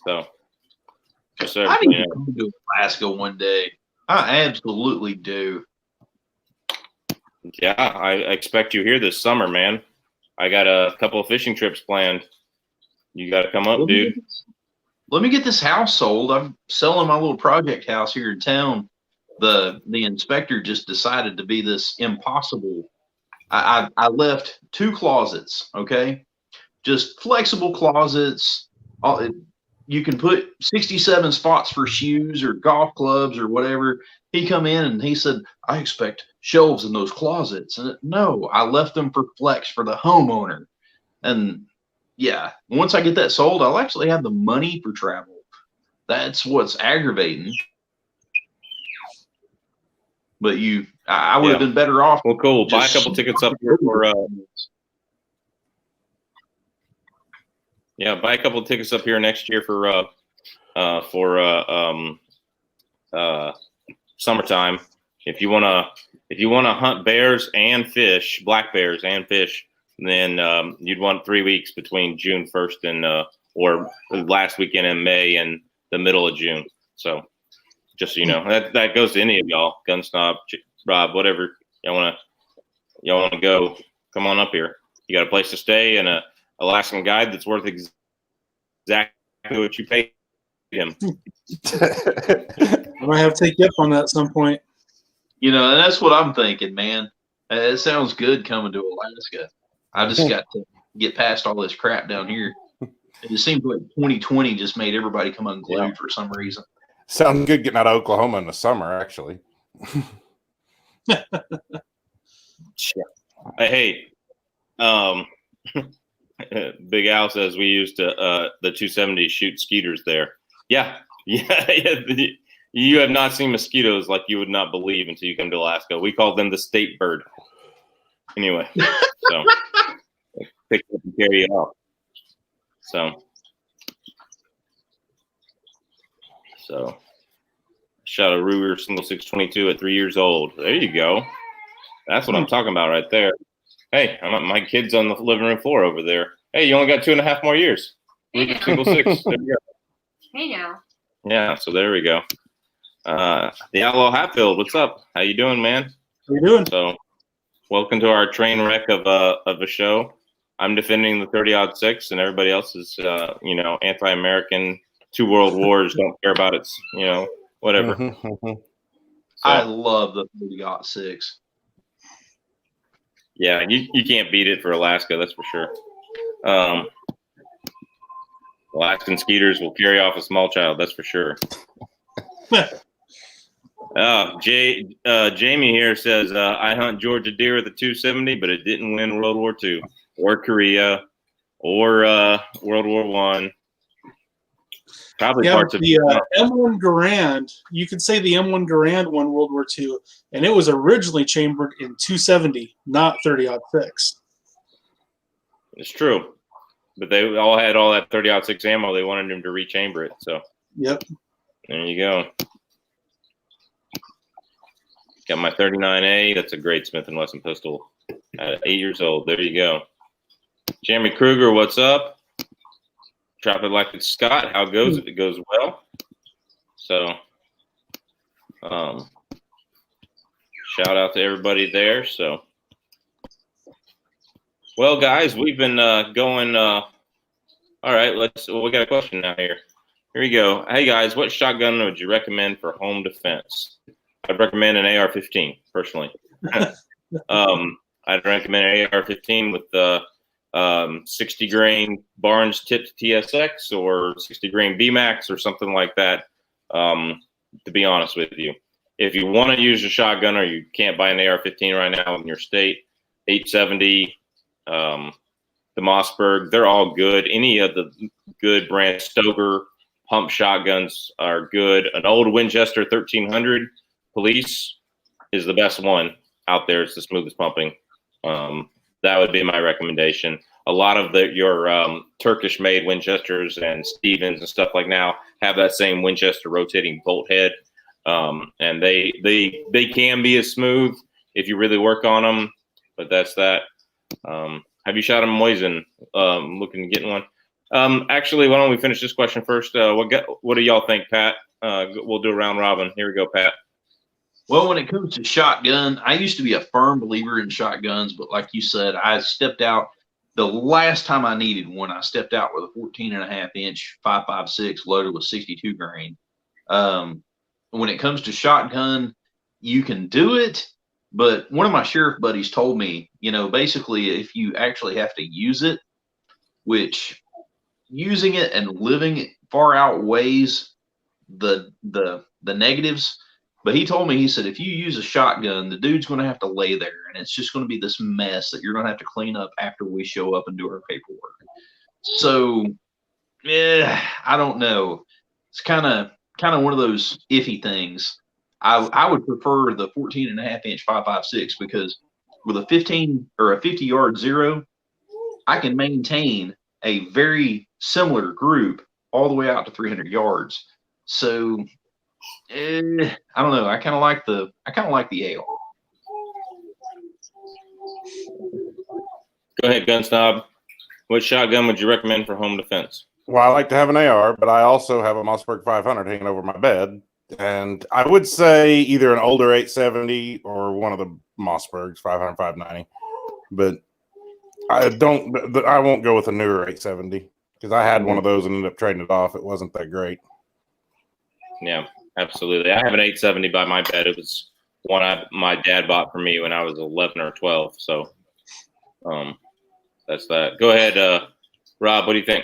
So Just so I need everybody to knows. come to Alaska one day. I absolutely do. Yeah, I expect you here this summer, man. I got a couple of fishing trips planned. You got to come up, dude. Let me get this house sold. I'm selling my little project house here in town. The inspector just decided to be this impossible. I left 2 closets, okay? Just flexible closets. You can put 67 spots for shoes or golf clubs or whatever. He come in and he said, I expect shelves in those closets. And no, I left them for flex for the homeowner. And yeah, once I get that sold, I'll actually have the money for travel. That's what's aggravating. But I would have been better off. Well, cool. Buy a couple tickets up here for buy a couple of tickets up here next year for summertime. If you wanna hunt bears and fish, black bears and fish, then you'd want 3 weeks between June 1st and or last weekend in May and the middle of June. So just so you know, that goes to any of y'all, Gun Snob, Rob, whatever y'all wanna go. Come on up here. You got a place to stay and a Alaskan guide that's worth exactly what you paid him. I might have to take you up on that at some point. And that's what I'm thinking, man. It sounds good coming to Alaska. I just got to get past all this crap down here. It just seems like 2020 just made everybody come unglued for some reason. Sounds good getting out of Oklahoma in the summer, actually. Hey, Big Al says we used the 270 shoot skeeters there. Yeah. You have not seen mosquitoes like you would not believe until you come to Alaska. We call them the state bird. Anyway, so pick up and carry it off. So shot a Ruger single 622 at 3 years old. There you go. That's what I'm talking about right there. Hey, my kid's on the living room floor over there. Hey, you only got 2.5 more years. Ruger single 6. There we go. Hey now. Yeah, so there we go. The Outlaw Hatfield, what's up? How you doing, man? How you doing? So, welcome to our train wreck of a show. I'm defending the 30-06, and everybody else is, anti-American. 2 world wars, don't care about it. Whatever. So, I love the 30-06. Yeah, you can't beat it for Alaska, that's for sure. Alaskan skeeters will carry off a small child, that's for sure. Jamie here says, I hunt Georgia deer with a 270, but it didn't win World War II or Korea or World War I. Probably parts of the M1 Garand. You could say the M1 Garand won World War II, and it was originally chambered in 270, not 30-06. It's true, but they all had all that 30-06 ammo. They wanted him to rechamber it. So yep, there you go. Got my 39A. That's a great Smith & Wesson pistol at 8 years old. There you go. Jeremy Kruger, what's up? Drop it like it's Scott. How goes it? It goes well. So, shout out to everybody there. So, well, guys, we've been going. All right, we got a question now here. Here we go. Hey, guys, what shotgun would you recommend for home defense? I'd recommend an AR-15 personally. I'd recommend an AR-15 with the 60 grain Barnes tipped TSX or 60 grain BMAX or something like that. To be honest with you, if you want to use a shotgun or you can't buy an AR-15 right now in your state, 870, the Mossberg, they're all good. Any of the good brand Stoker pump shotguns are good. An old Winchester 1300 Police is the best one out there. It's the smoothest pumping. That would be my recommendation. A lot of your Turkish-made Winchesters and Stevens and stuff like now have that same Winchester rotating bolt head, and they can be as smooth if you really work on them. But that's that. Have you shot a Mosin? Looking to get one? Actually, why don't we finish this question first? What do y'all think, Pat? We'll do a round robin. Here we go, Pat. Well, when it comes to shotgun, I used to be a firm believer in shotguns, but like you said, I stepped out the last time I needed one. I stepped out with a 14.5-inch 5.56 loaded with 62 grain. When it comes to shotgun, you can do it, but one of my sheriff buddies told me, basically if you actually have to use it, which using it and living far outweighs the negatives. But he told me, he said, if you use a shotgun, the dude's going to have to lay there, and it's just going to be this mess that you're going to have to clean up after we show up and do our paperwork. So, I don't know. It's kind of one of those iffy things. I would prefer the 14.5-inch 5.56 because with a 15 or a 50-yard zero, I can maintain a very similar group all the way out to 300 yards. So, I don't know. I kind of like the AR. Go ahead, Gun Snob. What shotgun would you recommend for home defense? Well, I like to have an AR, but I also have a Mossberg 500 hanging over my bed. And I would say either an older 870 or one of the Mossbergs, 500, 590. But I won't go with a newer 870 because I had one of those and ended up trading it off. It wasn't that great. Yeah, absolutely. I have an 870 by my bed. It was one my dad bought for me when I was 11 or 12. So that's that. Go ahead, Rob. What do you think?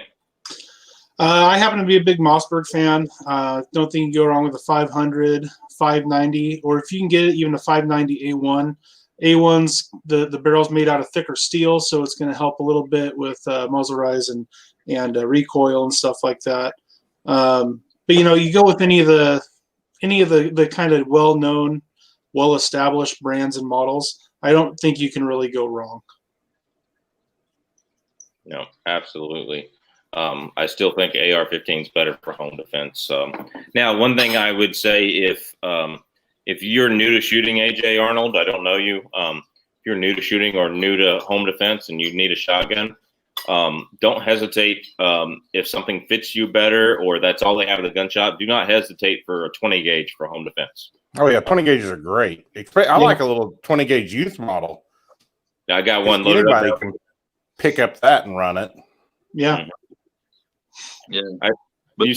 I happen to be a big Mossberg fan. Don't think you can go wrong with a 500, 590, or if you can get it, even a 590 A1. A1's the barrel's made out of thicker steel, so it's going to help a little bit with muzzle rise and recoil and stuff like that. But you go with any of the kind of well-known, well-established brands and models. I don't think you can really go wrong. No, absolutely. I still think AR-15 is better for home defense. Now, one thing I would say, if you're new to shooting, AJ Arnold, I don't know you. If you're new to shooting or new to home defense and you need a shotgun, don't hesitate. If something fits you better or that's all they have in the gun shop, do not hesitate for a 20 gauge for home defense. Oh yeah, 20 gauges are great. I like a little 20 gauge youth model. I got one loaded up. Anybody can pick up that and run it. Yeah. Yeah. But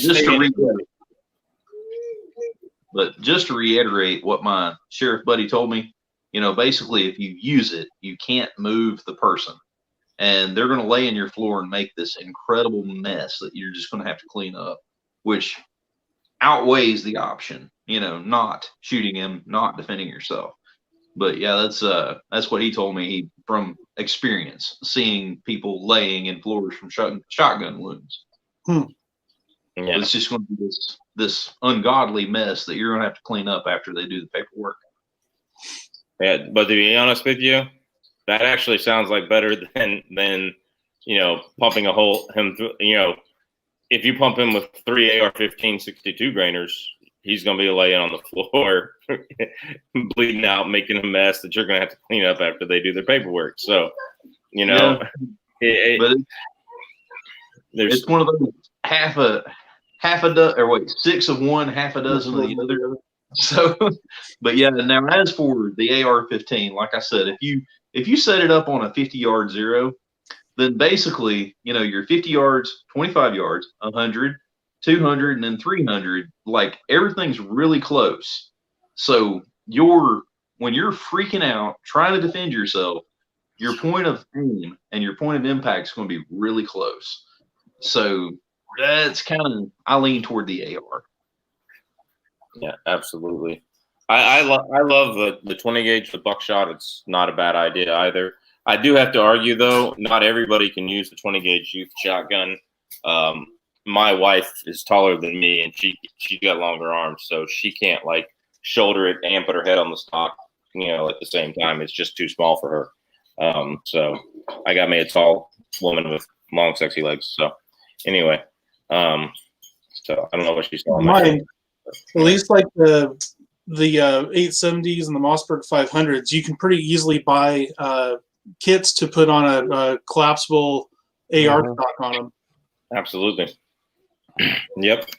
just to reiterate what my sheriff buddy told me, basically if you use it, you can't move the person. And they're going to lay in your floor and make this incredible mess that you're just going to have to clean up, which outweighs the option, not shooting him, not defending yourself. But yeah, that's what he told me from experience, seeing people laying in floors from shotgun wounds. Yeah. It's just going to be this ungodly mess that you're going to have to clean up after they do the paperwork. Yeah, but to be honest with you, that actually sounds like better than pumping him through. If you pump him with 3 AR-15 62 grainers, he's going to be laying on the floor, bleeding out, making a mess that you're going to have to clean up after they do their paperwork. So, it's one of those half a dozen, or wait, 6 of one, half a dozen of the other. So, but yeah. Now, as for the AR-15, like I said, if you set it up on a 50-yard zero, then basically, your 50 yards, 25 yards, 100, 200, and then 300, like everything's really close. So when you're freaking out, trying to defend yourself, your point of aim and your point of impact is going to be really close. So that's I lean toward the AR. Yeah, absolutely. I love the 20 gauge, the buckshot. It's not a bad idea either. I do have to argue though, not everybody can use the 20 gauge youth shotgun. My wife is taller than me and she got longer arms, so she can't shoulder it and put her head on the stock, at the same time. It's just too small for her. So I got me a tall woman with long, sexy legs. So anyway, so I don't know what she's telling me. At least like the 870s and the Mossberg 500s, you can pretty easily buy kits to put on a collapsible AR stock on them. Absolutely. Yep.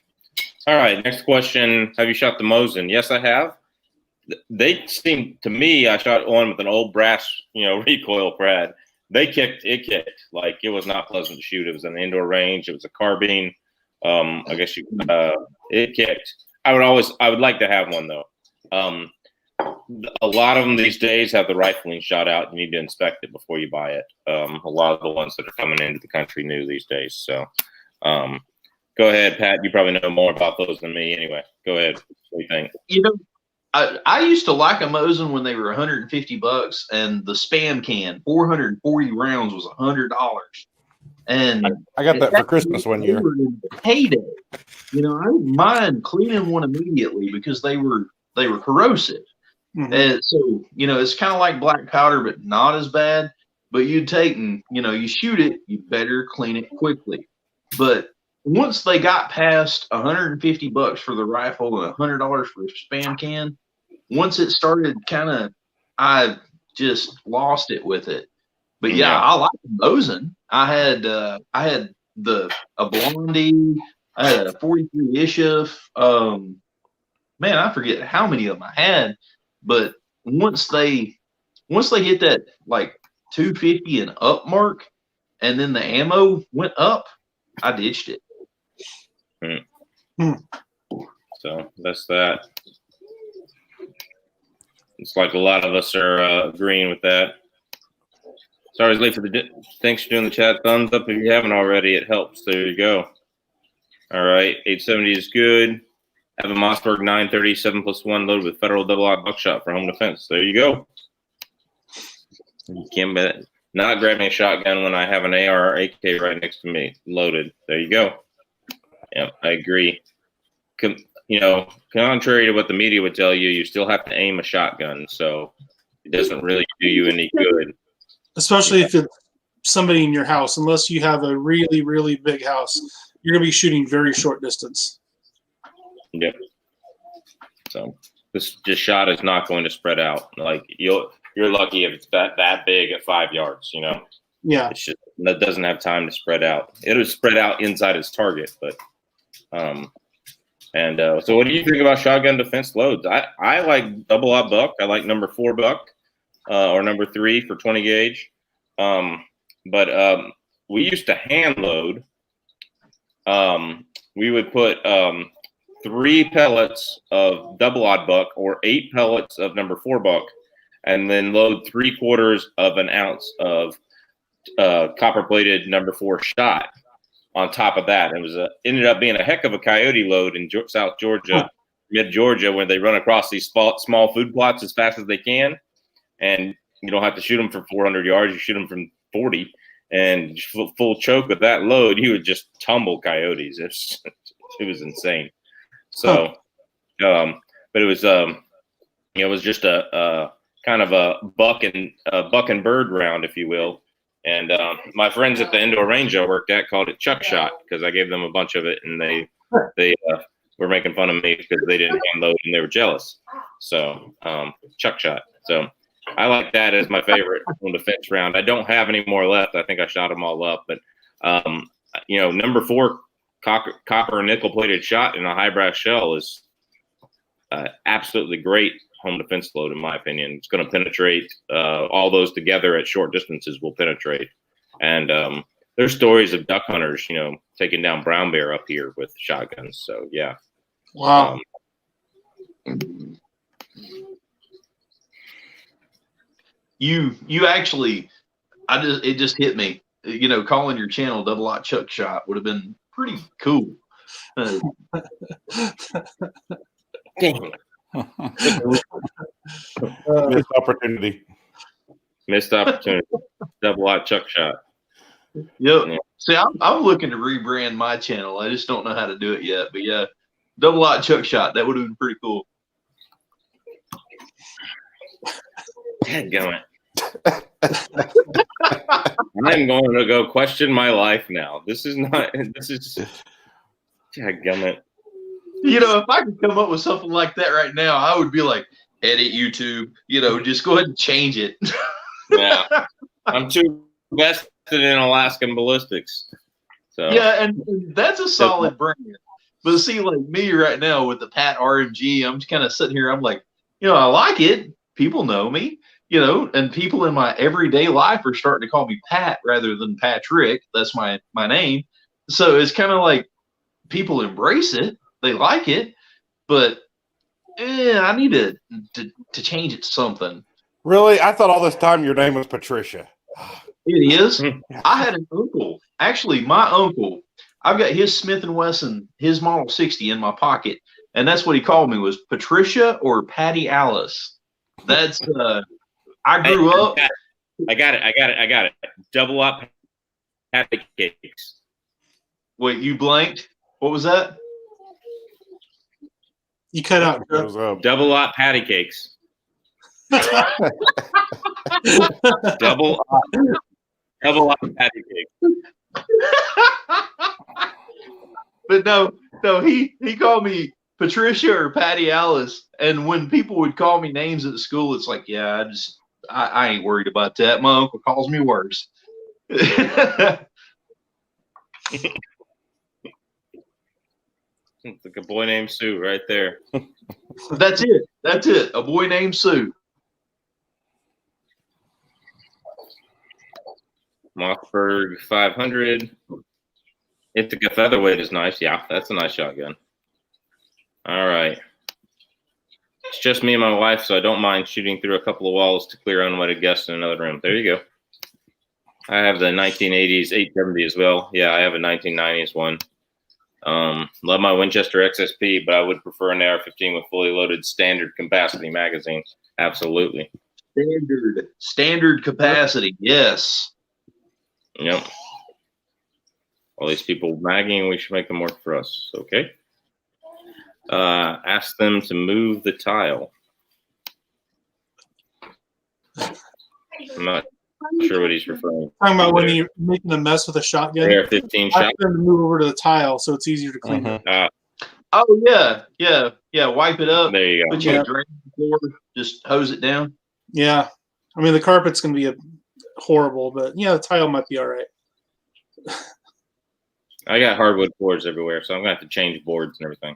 All right. Next question. Have you shot the Mosin? Yes, I have. They seem to me, I shot one with an old brass, recoil Brad. It kicked. Like, it was not pleasant to shoot. It was an indoor range. It was a carbine. It kicked. I would like to have one though. A lot of them these days have the rifling shot out. You need to inspect it before you buy it. A lot of the ones that are coming into the country new these days. So, go ahead, Pat. You probably know more about those than me. Anyway, go ahead. What do you think? I used to like a Mosin when they were $150, and the spam can 440 rounds was $100. And I got that for Christmas one year. Heyday. I didn't mind cleaning one immediately because they were corrosive. Mhm. And so, it's kind of like black powder, but not as bad. But you take and, you shoot it, you better clean it quickly. But once they got past $150 for the rifle and $100 for a spam can, once it started I just lost it with it. But yeah, I like Mosin. I had a Blondie. I had a 43 Ishif. Man, I forget how many of them I had. But once they hit that like 250 and up mark, and then the ammo went up, I ditched it. So that's that. It's like a lot of us are agreeing with that. Sorry, I was late for thanks for doing the chat. Thumbs up if you haven't already. It helps. There you go. All right. 870 is good. Have a Mossberg 930 7+1 loaded with federal double-aught buckshot for home defense. There you go. You can't bet. Not grabbing a shotgun when I have an AR or AK right next to me, loaded. There you go. Yeah, I agree. Contrary to what the media would tell you, you still have to aim a shotgun, so it doesn't really do you any good. Especially if it's somebody in your house, unless you have a really, really big house, you're going to be shooting very short distance. Yep. So this shot is not going to spread out. Like you're lucky if it's that big at 5 yards. Yeah. It's just that doesn't have time to spread out. It'll spread out inside its target, but so what do you think about shotgun defense loads? I like double-aught buck. I like number 4 buck or number 3 for 20 gauge. But we used to hand load. We would put 3 pellets of double-aught buck or 8 pellets of number 4 buck, and then load 3/4 of an ounce of copper-plated number 4 shot on top of that. It ended up being a heck of a coyote load in South Georgia, mid Georgia, where they run across these small food plots as fast as they can, and you don't have to shoot them from 400 yards. You shoot them from 40, and full choke with that load, you would just tumble coyotes. It was insane. So, but it was just a kind of a buck and bird round, if you will. And my friends at the indoor range I worked at called it chuck shot because I gave them a bunch of it, and they were making fun of me because they didn't hand load and they were jealous. So chuck shot. So I like that as my favorite on defense round. I don't have any more left. I think I shot them all up. But number 4 copper nickel plated shot in a high brass shell is absolutely great home defense load, in my opinion. It's going to penetrate. All those together at short distances will penetrate. And there's stories of duck hunters, taking down brown bear up here with shotguns. So yeah. Wow. You actually, it just hit me. Calling your channel Double-Aught Chuck Shot would have been pretty cool. Missed opportunity. Double-Aught Chuck Shot. Yep. Yeah. See, I'm looking to rebrand my channel. I just don't know how to do it yet. But yeah, Double-Aught Chuck Shot. That would have been pretty cool. Dadgummit. I'm going to go question my life now. This is dadgummit. If I could come up with something like that right now, I would be like, edit YouTube, just go ahead and change it. Yeah. I'm too invested in Alaskan ballistics. So Yeah, and that's a solid brand. But see, like me right now with the Pat RMG, I'm just kind of sitting here. I'm like, I like it. People know me, and people in my everyday life are starting to call me Pat rather than Patrick. That's my name. So it's kind of like people embrace it. They like it, but I need to change it to something. Really? I thought all this time your name was Patricia. It is. I had an uncle. Actually, my uncle, I've got his Smith & Wesson, his Model 60 in my pocket, and that's what he called me, was Patricia or Patty Alice. That's, I grew up. I got it. Double up patty cakes. Wait, you blanked? What was that? You cut out. Double up patty cakes. Double up patty cakes. But no, he called me Patricia or Patty Alice, and when people would call me names at school, it's like, yeah, I ain't worried about that. My uncle calls me worse. It's like a boy named Sue right there. That's it. A boy named Sue. Mossberg 500. Ithaca Featherweight is nice. Yeah, that's a nice shotgun. All right. It's just me and my wife, so I don't mind shooting through a couple of walls to clear unwanted guests in another room. There you go. I have the 1980s 870 as well. Yeah, I have a 1990s one. Love my Winchester XSP, but I would prefer an AR-15 with fully loaded standard capacity magazine. Absolutely. Standard capacity. Yes. Yep. All these people magging, we should make them work for us. Okay. Ask them to move the tile. I'm not sure what he's referring to. Talking about when you're making a mess with a shotgun. AR-15 I shot. have to move over to the tile so it's easier to clean up. Oh yeah. Wipe it up. There you go. Put you drain the floor. Just hose it down. Yeah, I mean the carpet's gonna be horrible, but the tile might be all right. I got hardwood floors everywhere, so I'm gonna have to change boards and everything.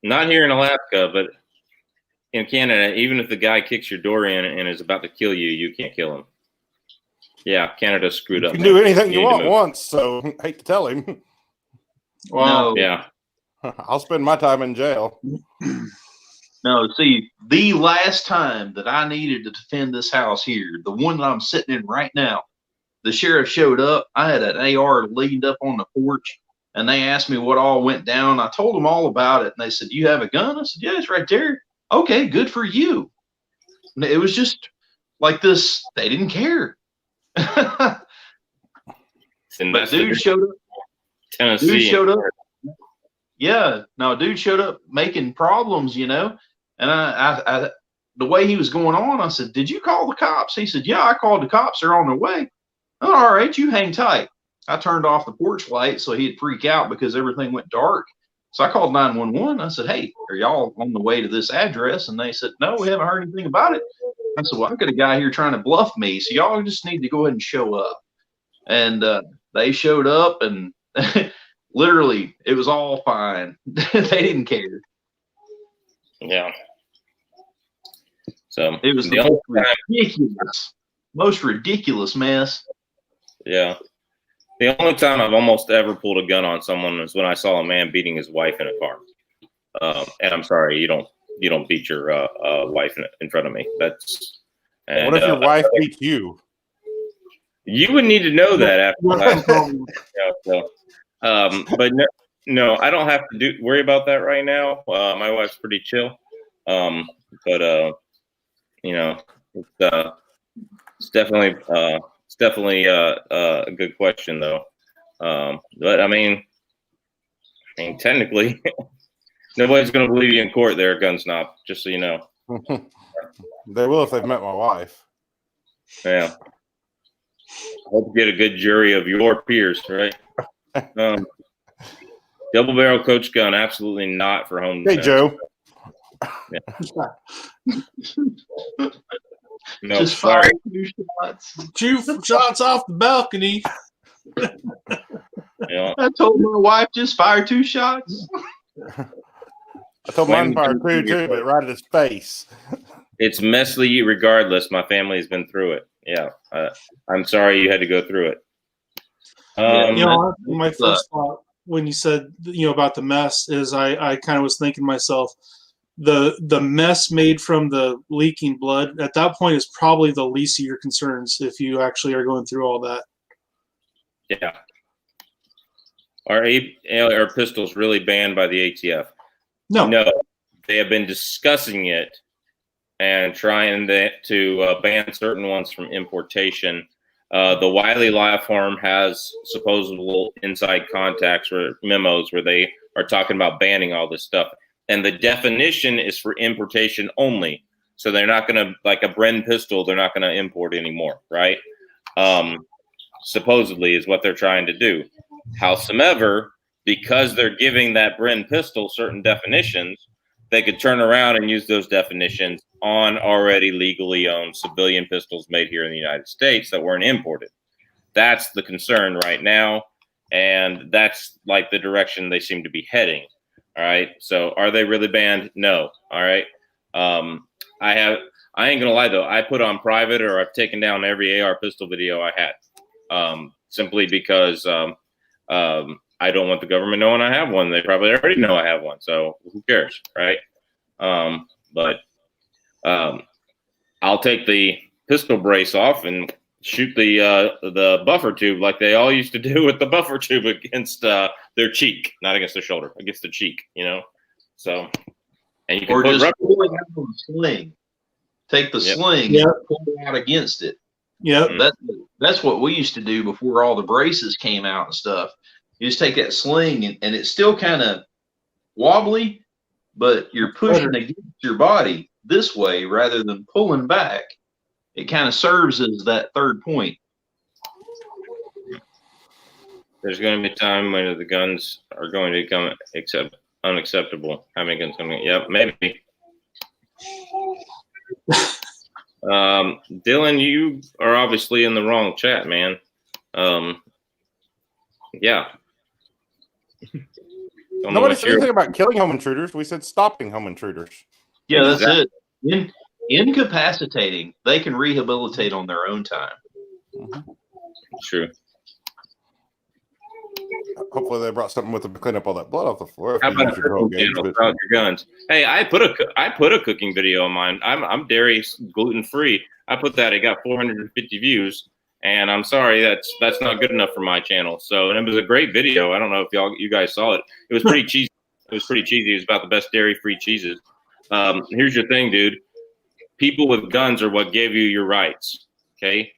Not here in Alaska, but in Canada, even if the guy kicks your door in and is about to kill you, you can't kill him. Yeah, Canada's screwed up. You can do anything you want once, so I hate to tell him. Wow. Yeah. I'll spend my time in jail. No, see, the last time that I needed to defend this house here, the one that I'm sitting in right now, the sheriff showed up. I had an AR leaned up on the porch, and they asked me what all went down. I told them all about it, and they said, "You have a gun?" I said, "Yeah, it's right there." "Okay, good for you." And it was just like this. They didn't care. But dude showed up. Tennessee. Dude showed up. Yeah, no, dude showed up making problems, And I the way he was going on, I said, "Did you call the cops?" He said, "Yeah, I called the cops. They're on their way." "Oh, all right, you hang tight." I turned off the porch light so he'd freak out because everything went dark. So I called 911. I said, "Hey, are y'all on the way to this address?" And they said, "No, we haven't heard anything about it." I said, "Well, I've got a guy here trying to bluff me, so y'all just need to go ahead and show up." And they showed up, and literally, it was all fine. They didn't care. Yeah. So it was the most ridiculous mess. Yeah. The only time I've almost ever pulled a gun on someone was when I saw a man beating his wife in a car. And I'm sorry, you don't beat your wife in front of me. That's. And, what if your wife beats you? You would need to know that after that. But no, I don't have to worry about that right now. My wife's pretty chill. But it's definitely a good question though. But I mean, technically, nobody's going to believe you in court there, gun snob. Just so you know. They will if they've met my wife. Yeah. Hope you get a good jury of your peers, right? Double barrel coach gun, absolutely not for home defense. Hey, Joe. Yeah. No, just sorry. fire 2 shots. 2 shots off the balcony. You know, I told my wife just fire 2 shots. I told mine fire too, but right at his face. it's messy regardless. My family has been through it. Yeah. I'm sorry you had to go through it. My first thought when you said, about the mess is I kind of was thinking to myself, the mess made from the leaking blood at that point is probably the least of your concerns if you actually are going through all that. Yeah. Are pistols really banned by the ATF? No. They have been discussing it and trying to ban certain ones from importation. The Wiley Law Firm has supposable inside contacts or memos where they are talking about banning all this stuff. And the definition is for importation only. So they're not going to, like a Bren pistol, they're not going to import anymore, right? Supposedly is what they're trying to do. Howsoever, because they're giving that Bren pistol certain definitions, they could turn around and use those definitions on already legally owned civilian pistols made here in the United States that weren't imported. That's the concern right now, and that's like the direction they seem to be heading. All right. So are they really banned? No. All right. I ain't gonna lie though. I put on private, or I've taken down every AR pistol video I had, simply because I don't want the government knowing I have one. They probably already know I have one, so who cares, right? But I'll take the pistol brace off and shoot the buffer tube like they all used to do with the buffer tube against their cheek, not against their shoulder, against the cheek, So, and you can put just pull it out of the sling. Take the sling and pull it out against it. Yeah, that's what we used to do before all the braces came out and stuff. You just take that sling and it's still kind of wobbly, but you're pushing against your body this way rather than pulling back. It kind of serves as that third point. There's going to be a time when the guns are going to become unacceptable. How many guns coming? Yeah, maybe. Dylan, you are obviously in the wrong chat, man. Yeah. Nobody said anything about killing home intruders. We said stopping home intruders. Yeah, that's it. Incapacitating, they can rehabilitate on their own time. True. Hopefully they brought something with them to clean up all that blood off the floor. How about your guns? Hey, I put a cooking video on mine. I'm dairy gluten free. I put that. It got 450 views, and I'm sorry that's not good enough for my channel. So, and it was a great video. I don't know if you guys saw it. It was pretty cheesy. It was pretty cheesy. It was about the best dairy free cheeses. Here's your thing, dude. People with guns are what gave you your rights. Okay,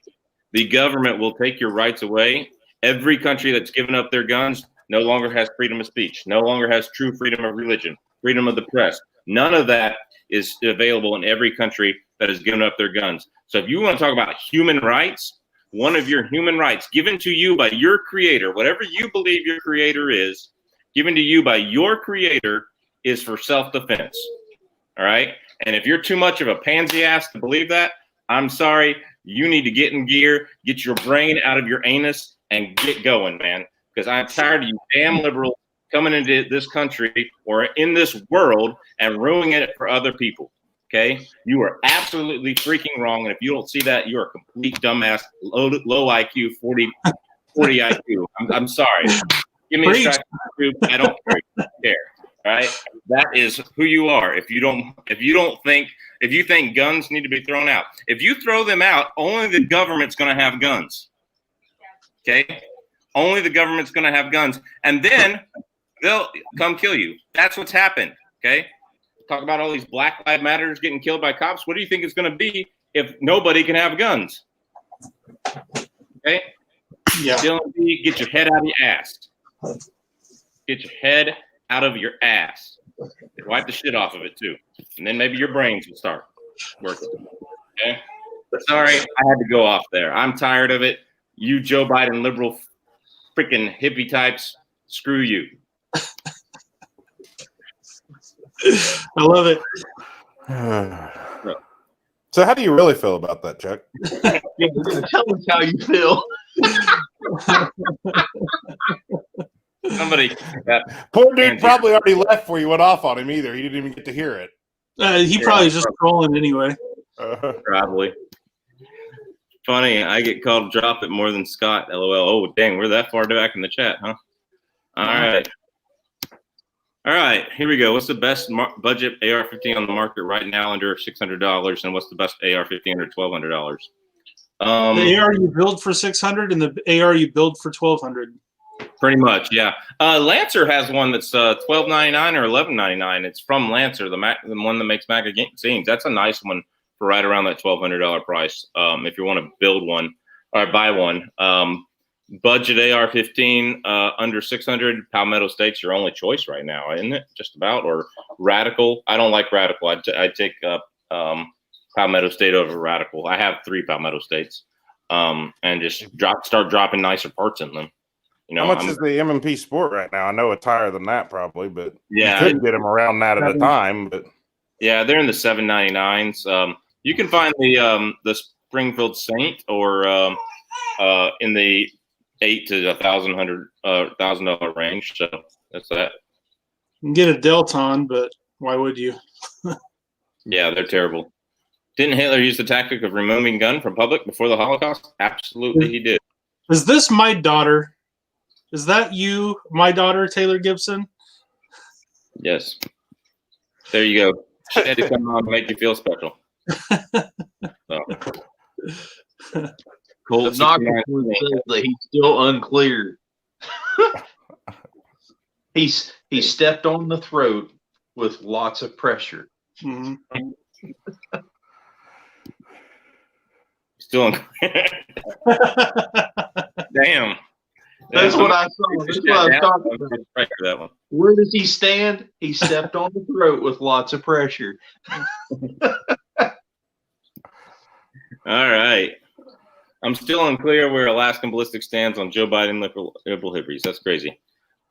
the government will take your rights away. Every country that's given up their guns no longer has freedom of speech, no longer has true freedom of religion, freedom of the press. None of that is available in every country that has given up their guns. So if you want to talk about human rights, one of your human rights given to you by your creator, whatever you believe your creator is, given to you by your creator, is for self-defense. All right? And if you're too much of a pansy ass to believe that, I'm sorry, you need to get in gear, get your brain out of your anus, and get going, man, because I'm tired of you damn liberals coming into this country or in this world and ruining it for other people, okay? You are absolutely freaking wrong, and if you don't see that, you're a complete dumbass, low IQ, 40 IQ. I'm sorry. Give me a strike. I don't care, all right? That is who you are. If you think guns need to be thrown out, if you throw them out, only the government's going to have guns. Okay, only the government's going to have guns, and then they'll come kill you. That's what's happened. Okay, talk about all these Black Lives Matters getting killed by cops. What do you think it's going to be if nobody can have guns? Okay, yeah. Dylan B, get your head out of your ass. Get your head out of your ass. Wipe the shit off of it too, and then maybe your brains will start working. Okay, sorry, I had to go off there. I'm tired of it. You Joe Biden liberal freaking hippie types, screw you. I love it. So how do you really feel about that, Chuck? Yeah, tell us how you feel. Somebody. Poor dude probably already left before you went off on him either. He didn't even get to hear it. He probably just trolling anyway. Probably. Funny, I get called drop it more than Scott. LOL. Oh, dang, we're that far back in the chat, huh? All right. All right, here we go. What's the best budget AR-15 on the market right now under $600, and what's the best AR-15 under $1,200? The AR you build for $600 and the AR you build for $1,200. Pretty much, yeah. Lancer has one that's $12.99 or $11.99. It's from Lancer, the one that makes magazines. That's a nice one for right around that $1,200 price. If you want to build one or buy one, budget AR-15 under 600. Palmetto State's your only choice right now, isn't it? Just about. Or Radical. I don't like Radical. I take Palmetto State over Radical. I have 3 Palmetto States, and just start dropping nicer parts in them. You know, how much is the M&P Sport right now? I know it's higher than that probably, but yeah, you could get them around that at a time. But yeah, they're in the $7.99s. You can find the Springfield Saint or in the $800 to $1,000 range. So that's that. You can get a Delton, but why would you? Yeah, they're terrible. Didn't Hitler use the tactic of removing gun from public before the Holocaust? Absolutely, he did. Is this my daughter? Is that you, my daughter, Taylor Gibson? Yes. There you go. She had to come on to make you feel special. So. Colt says that he's still unclear. He's stepped on the throat with lots of pressure. Mm-hmm. Still unclear. Damn. That's what I saw. That's what I was talking about. Right for that one. Where does he stand? He stepped on the throat with lots of pressure. All right. I'm still unclear where Alaskan Ballistic stands on Joe Biden liberal hippies. That's crazy.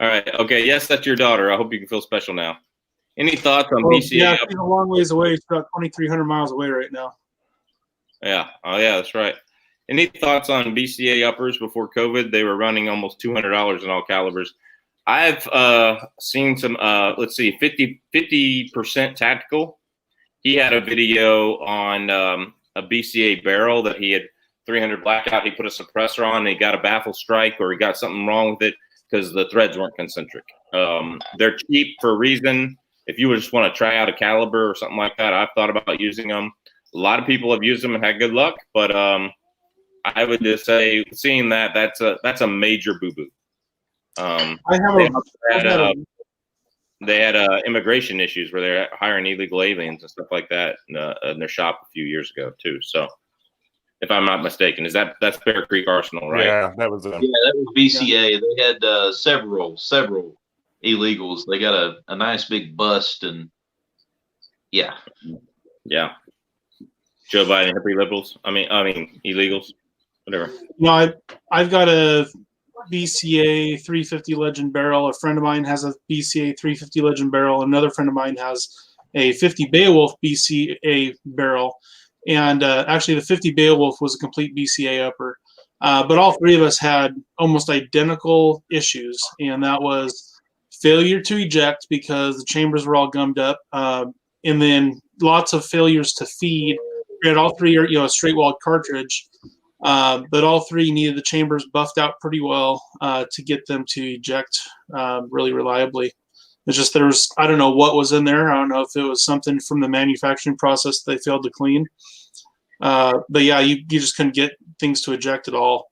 All right. Okay. Yes, that's your daughter. I hope you can feel special now. Any thoughts on BCA? Yeah, she's a long ways away. She's about 2,300 miles away right now. Yeah. Oh, yeah, that's right. Any thoughts on BCA uppers before COVID? They were running almost $200 in all calibers. I've seen some, let's see, 50% tactical. He had a video on a BCA barrel that he had 300 blackout. He put a suppressor on and he got a baffle strike, or he got something wrong with it because the threads weren't concentric. They're cheap for a reason. If you just want to try out a caliber or something like that, I've thought about using them. A lot of people have used them and had good luck, but I would just say, seeing that's a major boo-boo. They had immigration issues where they're hiring illegal aliens and stuff like that in their shop a few years ago too. So, if I'm not mistaken, that's Bear Creek Arsenal, right? Yeah, that was BCA. Yeah. They had several illegals. They got a nice big bust, and yeah. Joe Biden hippie liberals. I mean illegals. Whatever. No, I've got a BCA 350 Legend barrel. A friend of mine has a BCA 350 Legend barrel. Another friend of mine has a 50 Beowulf BCA barrel. And actually, the 50 Beowulf was a complete BCA upper. But all three of us had almost identical issues, and that was failure to eject because the chambers were all gummed up, and then lots of failures to feed. We had all three, a straight-walled cartridge, but all three needed the chambers buffed out pretty well to get them to eject really reliably. It's just I don't know what was in there. I don't know if it was something from the manufacturing process they failed to clean. But yeah, you just couldn't get things to eject at all.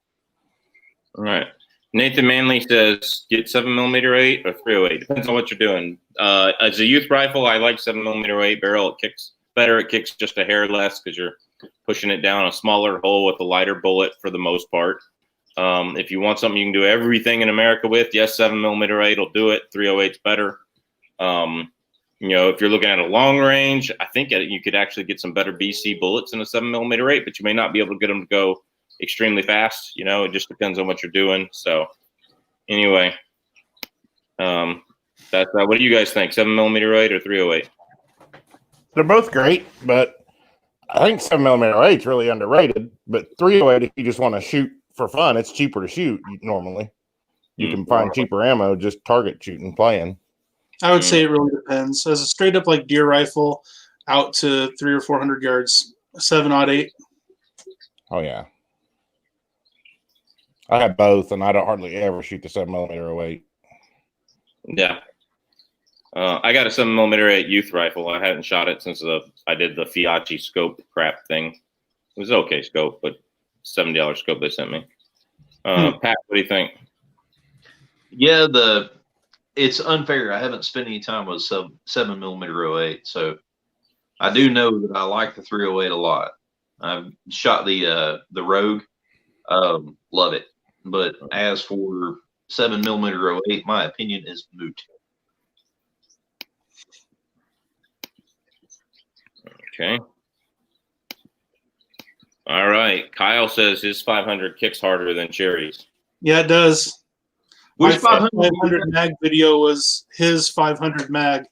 All right. Nathan Manley says, get 7mm 8 or 308. Depends on what you're doing. As a youth rifle, I like 7mm 8 barrel. It kicks better. It kicks just a hair less because you're pushing it down a smaller hole with a lighter bullet for the most part. If you want something you can do everything in America with, yes, 7mm 8 will do it. 308's better. If you're looking at a long range, I think you could actually get some better BC bullets in a 7mm 8, but you may not be able to get them to go extremely fast. It just depends on what you're doing. So anyway, that's what do you guys think? 7mm 8 or 308? They're both great, but I think 7mm 8 is really underrated. But 308, if you just want to shoot for fun, it's cheaper to shoot normally. You can find cheaper ammo just target shooting, playing. I would say it really depends. As a straight up like deer rifle, out to 300 or 400 yards, 7.8. Oh yeah, I have both, and I don't hardly ever shoot the 7mm 08. Yeah. I got a 7mm 8 youth rifle. I hadn't shot it since I did the Fiachi scope crap thing. It was an okay scope, but $70 scope they sent me. Pat, what do you think? Yeah, it's unfair. I haven't spent any time with 7mm 08, so I do know that I like the 308 a lot. I've shot the Rogue, love it. But as for 7mm 08, my opinion is moot. Okay. All right. Kyle says his 500 kicks harder than Cherry's. Yeah, it does. Which My 500 mag video was his 500 mag.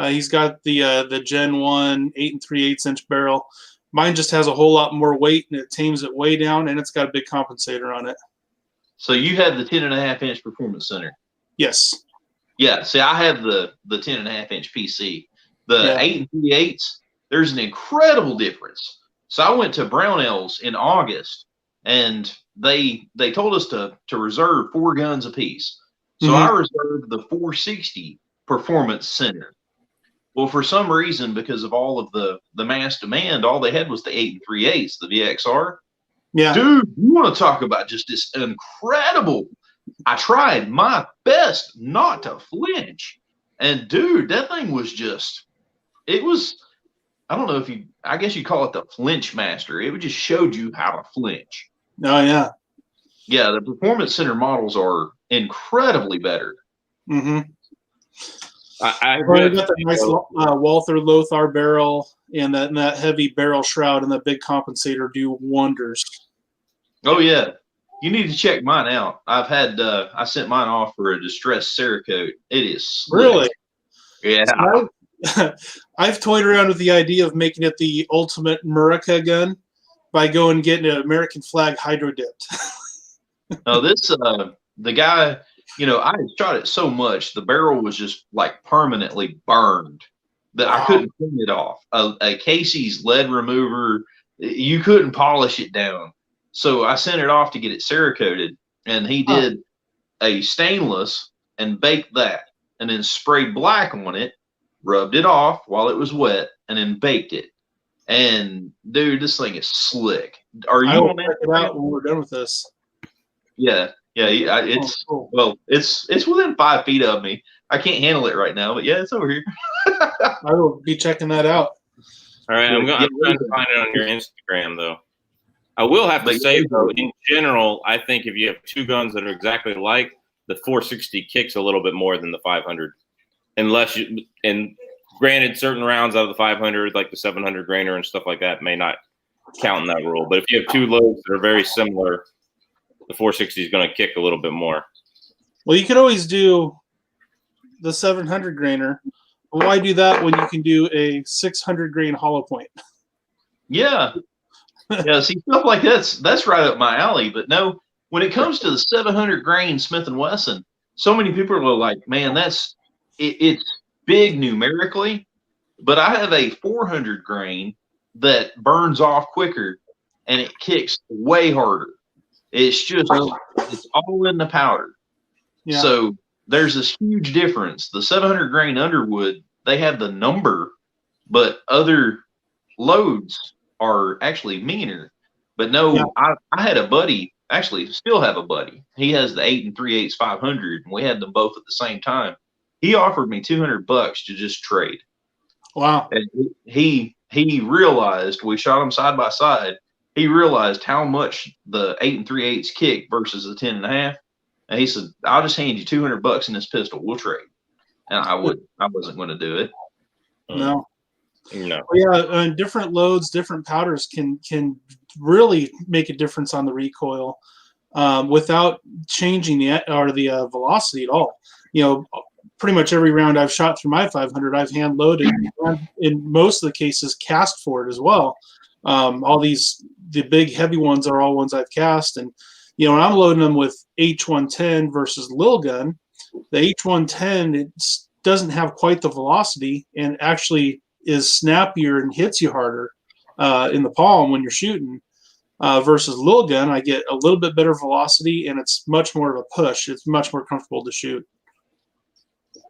He's got the Gen 1 8 3/8" barrel. Mine just has a whole lot more weight, and it tames it way down, and it's got a big compensator on it. So you have the 10.5-inch Performance Center. Yes. Yeah. See, I have the 10.5-inch PC. The 8 3/8, there's an incredible difference. So I went to Brownells in August, and they told us to reserve 4 guns apiece. So I reserved the 460 Performance Center. Well, for some reason, because of all of the mass demand, all they had was the 8 3/8, the VXR. Yeah. Dude, you want to talk about just this incredible. I tried my best not to flinch. And dude, that thing was just, it was, I don't know if I guess you call it the flinch master. It just showed you how to flinch. Oh, yeah. Yeah, the Performance Center models are incredibly better. Mm-hmm. I got that nice Walther Lothar barrel and that heavy barrel shroud and that big compensator do wonders. Oh, yeah. You need to check mine out. I sent mine off for a distressed Cerakote. It is slick. Really? Yeah. So I've toyed around with the idea of making it the ultimate Murica gun by going and getting an American flag hydro dipped. No, the guy, I had shot it so much, the barrel was just like permanently burned that I couldn't clean it off. A Casey's lead remover, you couldn't polish it down. So I sent it off to get it Cerakoted, and he did a stainless and baked that, and then sprayed black on it, rubbed it off while it was wet, and then baked it. And dude, this thing is slick. Are you on check it out when we're done with this? Yeah. It's cool. Well, it's within 5 feet of me. I can't handle it right now, but yeah, it's over here. I will be checking that out. All right, I'm trying to find it on your Instagram though. I will have to say though, in general, I think if you have 2 guns that are exactly alike, the 460 kicks a little bit more than the 500, and granted, certain rounds out of the 500, like the 700 grainer and stuff like that, may not count in that rule. But if you have 2 loads that are very similar, the 460 is going to kick a little bit more. Well, you could always do the 700 grainer. Why do that when you can do a 600 grain hollow point? Yeah. Yeah, see, stuff like that's right up my alley. But no, when it comes to the 700 grain Smith & Wesson, so many people are like, man, it's big numerically, but I have a 400 grain that burns off quicker and it kicks way harder. It's all in the powder. Yeah. So there's this huge difference. The 700 grain Underwood, they have the number, but other loads are actually meaner. But no, yeah. I had a buddy, actually still have a buddy. He has the 8 3/8 500, and we had them both at the same time. He offered me $200 to just trade. Wow. And he realized, we shot them side by side. He realized how much the 8 3/8 kick versus the 10.5. And he said, I'll just hand you $200 in this pistol. We'll trade. And I wasn't going to do it. No. Well, yeah, different loads, different powders can really make a difference on the recoil without changing the velocity at all. Pretty much every round I've shot through my 500, I've hand loaded, and in most of the cases cast for it as well. All the big heavy ones are all ones I've cast, and when I'm loading them with H110 versus Lil Gun, the H110 doesn't have quite the velocity and actually is snappier and hits you harder in the palm when you're shooting. Versus Lil Gun, I get a little bit better velocity and it's much more of a push. It's much more comfortable to shoot.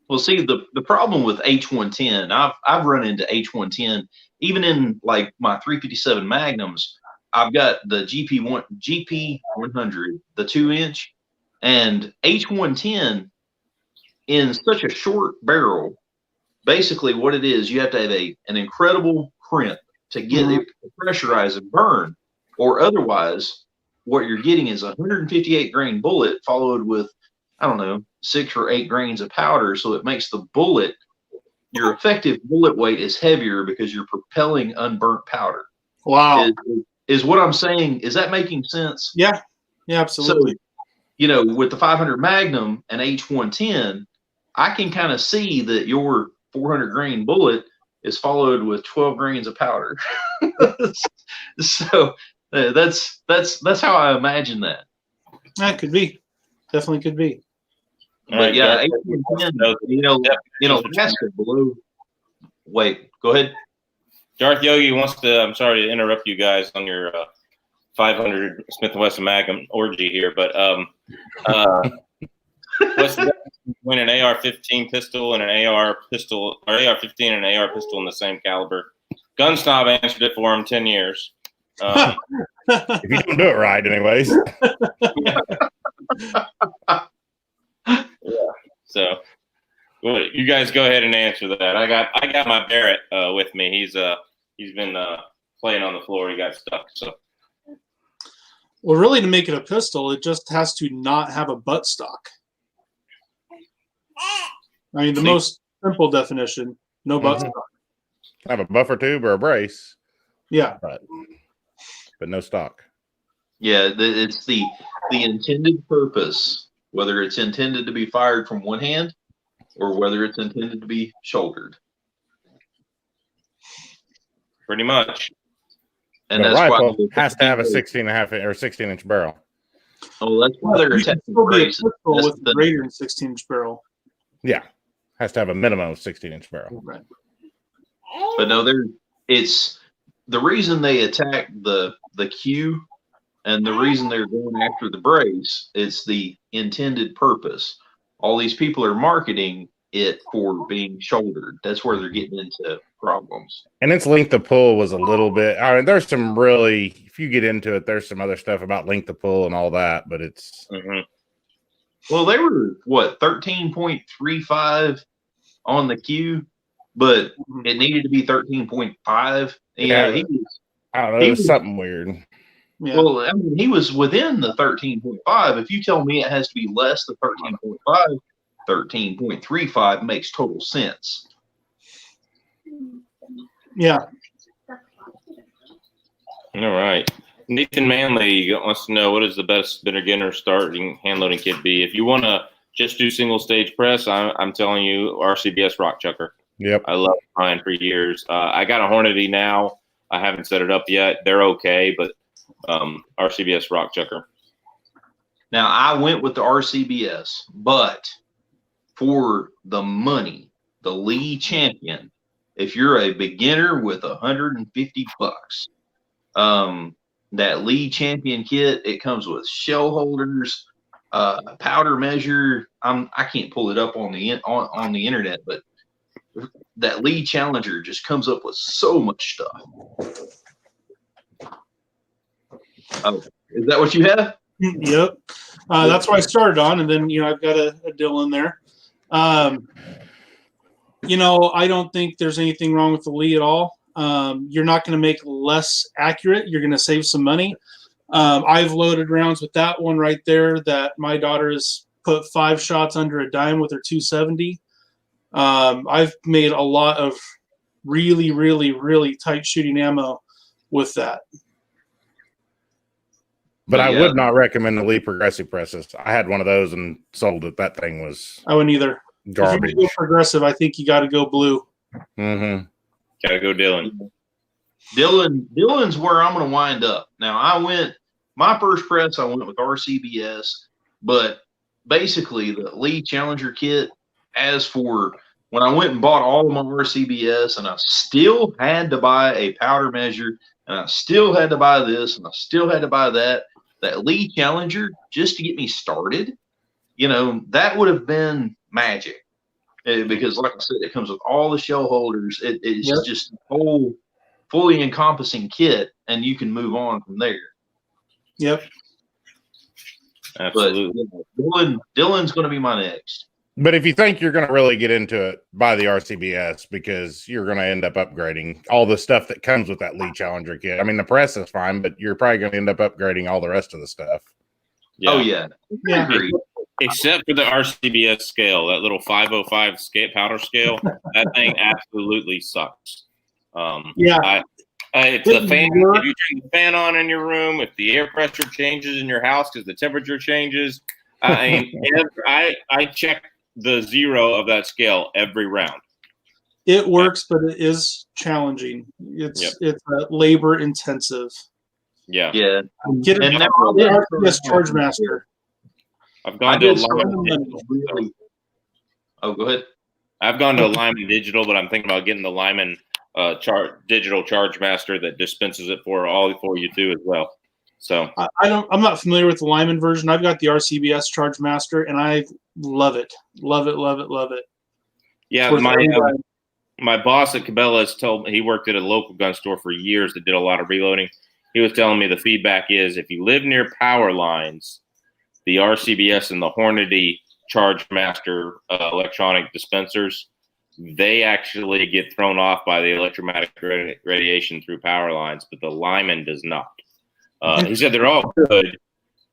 Well, see, the problem with H110, I've run into H110 even in like my 357 Magnums. I've got the GP100, the 2-inch, and H110 in such a short barrel. Basically, what it is, you have to have an incredible crimp to get it to pressurize and burn, or otherwise, what you're getting is a 158 grain bullet followed with, I don't know, 6 or 8 grains of powder. So it makes the bullet, your effective bullet weight is heavier because you're propelling unburnt powder. Wow. Is what I'm saying. Is that making sense? Yeah. Yeah, absolutely. So, with the 500 Magnum and H110, I can kind of see that your 400 grain bullet is followed with 12 grains of powder. So that's how I imagine that. That could be. Definitely could be. But yeah, Alaska below. Wait, go ahead. Darth Yogi wants to. I'm sorry to interrupt you guys on your 500 Smith & Wesson Magnum orgy here, but what's the difference between an AR-15 pistol and an AR pistol, or AR-15 and an AR pistol in the same caliber? Gun Snob answered it for him 10 years. If you don't do it right, anyways. Yeah. So, well, you guys go ahead and answer that. I got my Barrett with me. He's been playing on the floor. He got stuck. So, well, really, to make it a pistol, it just has to not have a buttstock. I mean, the most simple definition: no buttstock. Have a buffer tube or a brace. Yeah, but no stock. Yeah, it's the intended purpose, whether it's intended to be fired from one hand or whether it's intended to be shouldered. pretty much. And the that's rifle why has to have a 16.5 or 16-inch barrel. Oh, that's why they're attaching braces. With a greater than 16-inch barrel. Yeah, has to have a minimum of 16-inch barrel. Right. But no, it's the reason they attack the Q and the reason they're going after the brace. It's the intended purpose. All these people are marketing it for being shouldered. That's where they're getting into problems. And its length of pull was a little bit. I mean, there's some really, if you get into it, there's some other stuff about length of pull and all that, but it's. Mm-hmm. Well, they were 13.35 on the Q, but it needed to be 13.5. Yeah, I don't know. It was something weird. Yeah. Well, I mean, he was within the 13.5. If you tell me it has to be less than 13.5, 13.35 makes total sense. Yeah. All right. Nathan Manley wants to know, what is the best beginner starting hand loading kit be? If you want to just do single stage press, I'm telling you, RCBS Rock Chucker. Yep. I love mine for years. I got a Hornady now. I haven't set it up yet. They're okay, but RCBS Rock Chucker. Now, I went with the RCBS, but for the money, the Lee Champion, if you're a beginner with $150, that Lee Champion kit, it comes with shell holders, powder measure. I can't pull it up on the internet, but that Lee Challenger just comes up with so much stuff. Oh, is that what you have? Yep. That's what I started on, and then I've got a deal in there. I don't think there's anything wrong with the Lee at all. You're not going to make less accurate. You're going to save some money. I've loaded rounds with that one right there that my daughter has put 5 shots under a dime with her 270. I've made a lot of really, really, really tight shooting ammo with that. But I would not recommend the Lee Progressive presses. I had one of those and sold it. That thing was I wouldn't either. garbage. If you go progressive, I think you got to go blue. Mm-hmm. Gotta go Dylan. Dylan's where I'm going to wind up. Now, I went my first press, I went with RCBS, but basically the Lee Challenger kit, as for when I went and bought all of my RCBS and I still had to buy a powder measure and I still had to buy this and I still had to buy that Lee Challenger just to get me started, that would have been magic. Because like I said, it comes with all the shell holders. It's just a whole fully encompassing kit, and you can move on from there. Yep. Absolutely. But, Dylan's going to be my next. But if you think you're going to really get into it, buy the RCBS, because you're going to end up upgrading all the stuff that comes with that Lee Challenger kit. I mean, the press is fine, but you're probably going to end up upgrading all the rest of the stuff. Yeah. Oh, yeah. I agree. Except for the RCBS scale, that little 505 scale, powder scale, that thing absolutely sucks. It's the fan. If you turn the fan on in your room, if the air pressure changes in your house because the temperature changes, I check the zero of that scale every round. It works, but it is challenging. It's labor intensive. Yeah. Yeah. Get it now. RCBS Charge Master. I've gone to go ahead. I've gone to Lyman Digital, but I'm thinking about getting the Lyman digital Charge Master that dispenses it for you too as well. So I'm not familiar with the Lyman version. I've got the RCBS Charge Master, and I love it. Love it. Love it. Love it. Yeah, my boss at Cabela's told me, he worked at a local gun store for years that did a lot of reloading. He was telling me the feedback is if you live near power lines, the RCBS and the Hornady Charge Master electronic dispensers, they actually get thrown off by the electromagnetic radiation through power lines, but the Lyman does not. He said they're all good,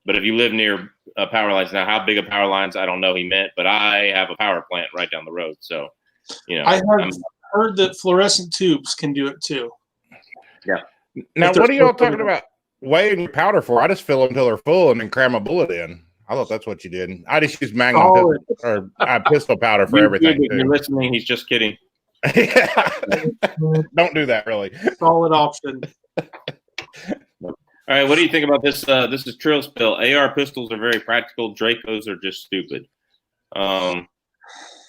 but if you live near power lines, now how big of power lines, I don't know he meant, but I have a power plant right down the road. So, I have heard that fluorescent tubes can do it too. Yeah. Now, what are y'all talking about weighing your powder for? I just fill them until they're full and then cram a bullet in. I thought that's what you did. I just use Magnum pistol powder for everything. You're listening. He's just kidding. Don't do that, really. Solid option. All right, what do you think about this? This is Trill Spill. AR pistols are very practical. Dracos are just stupid. I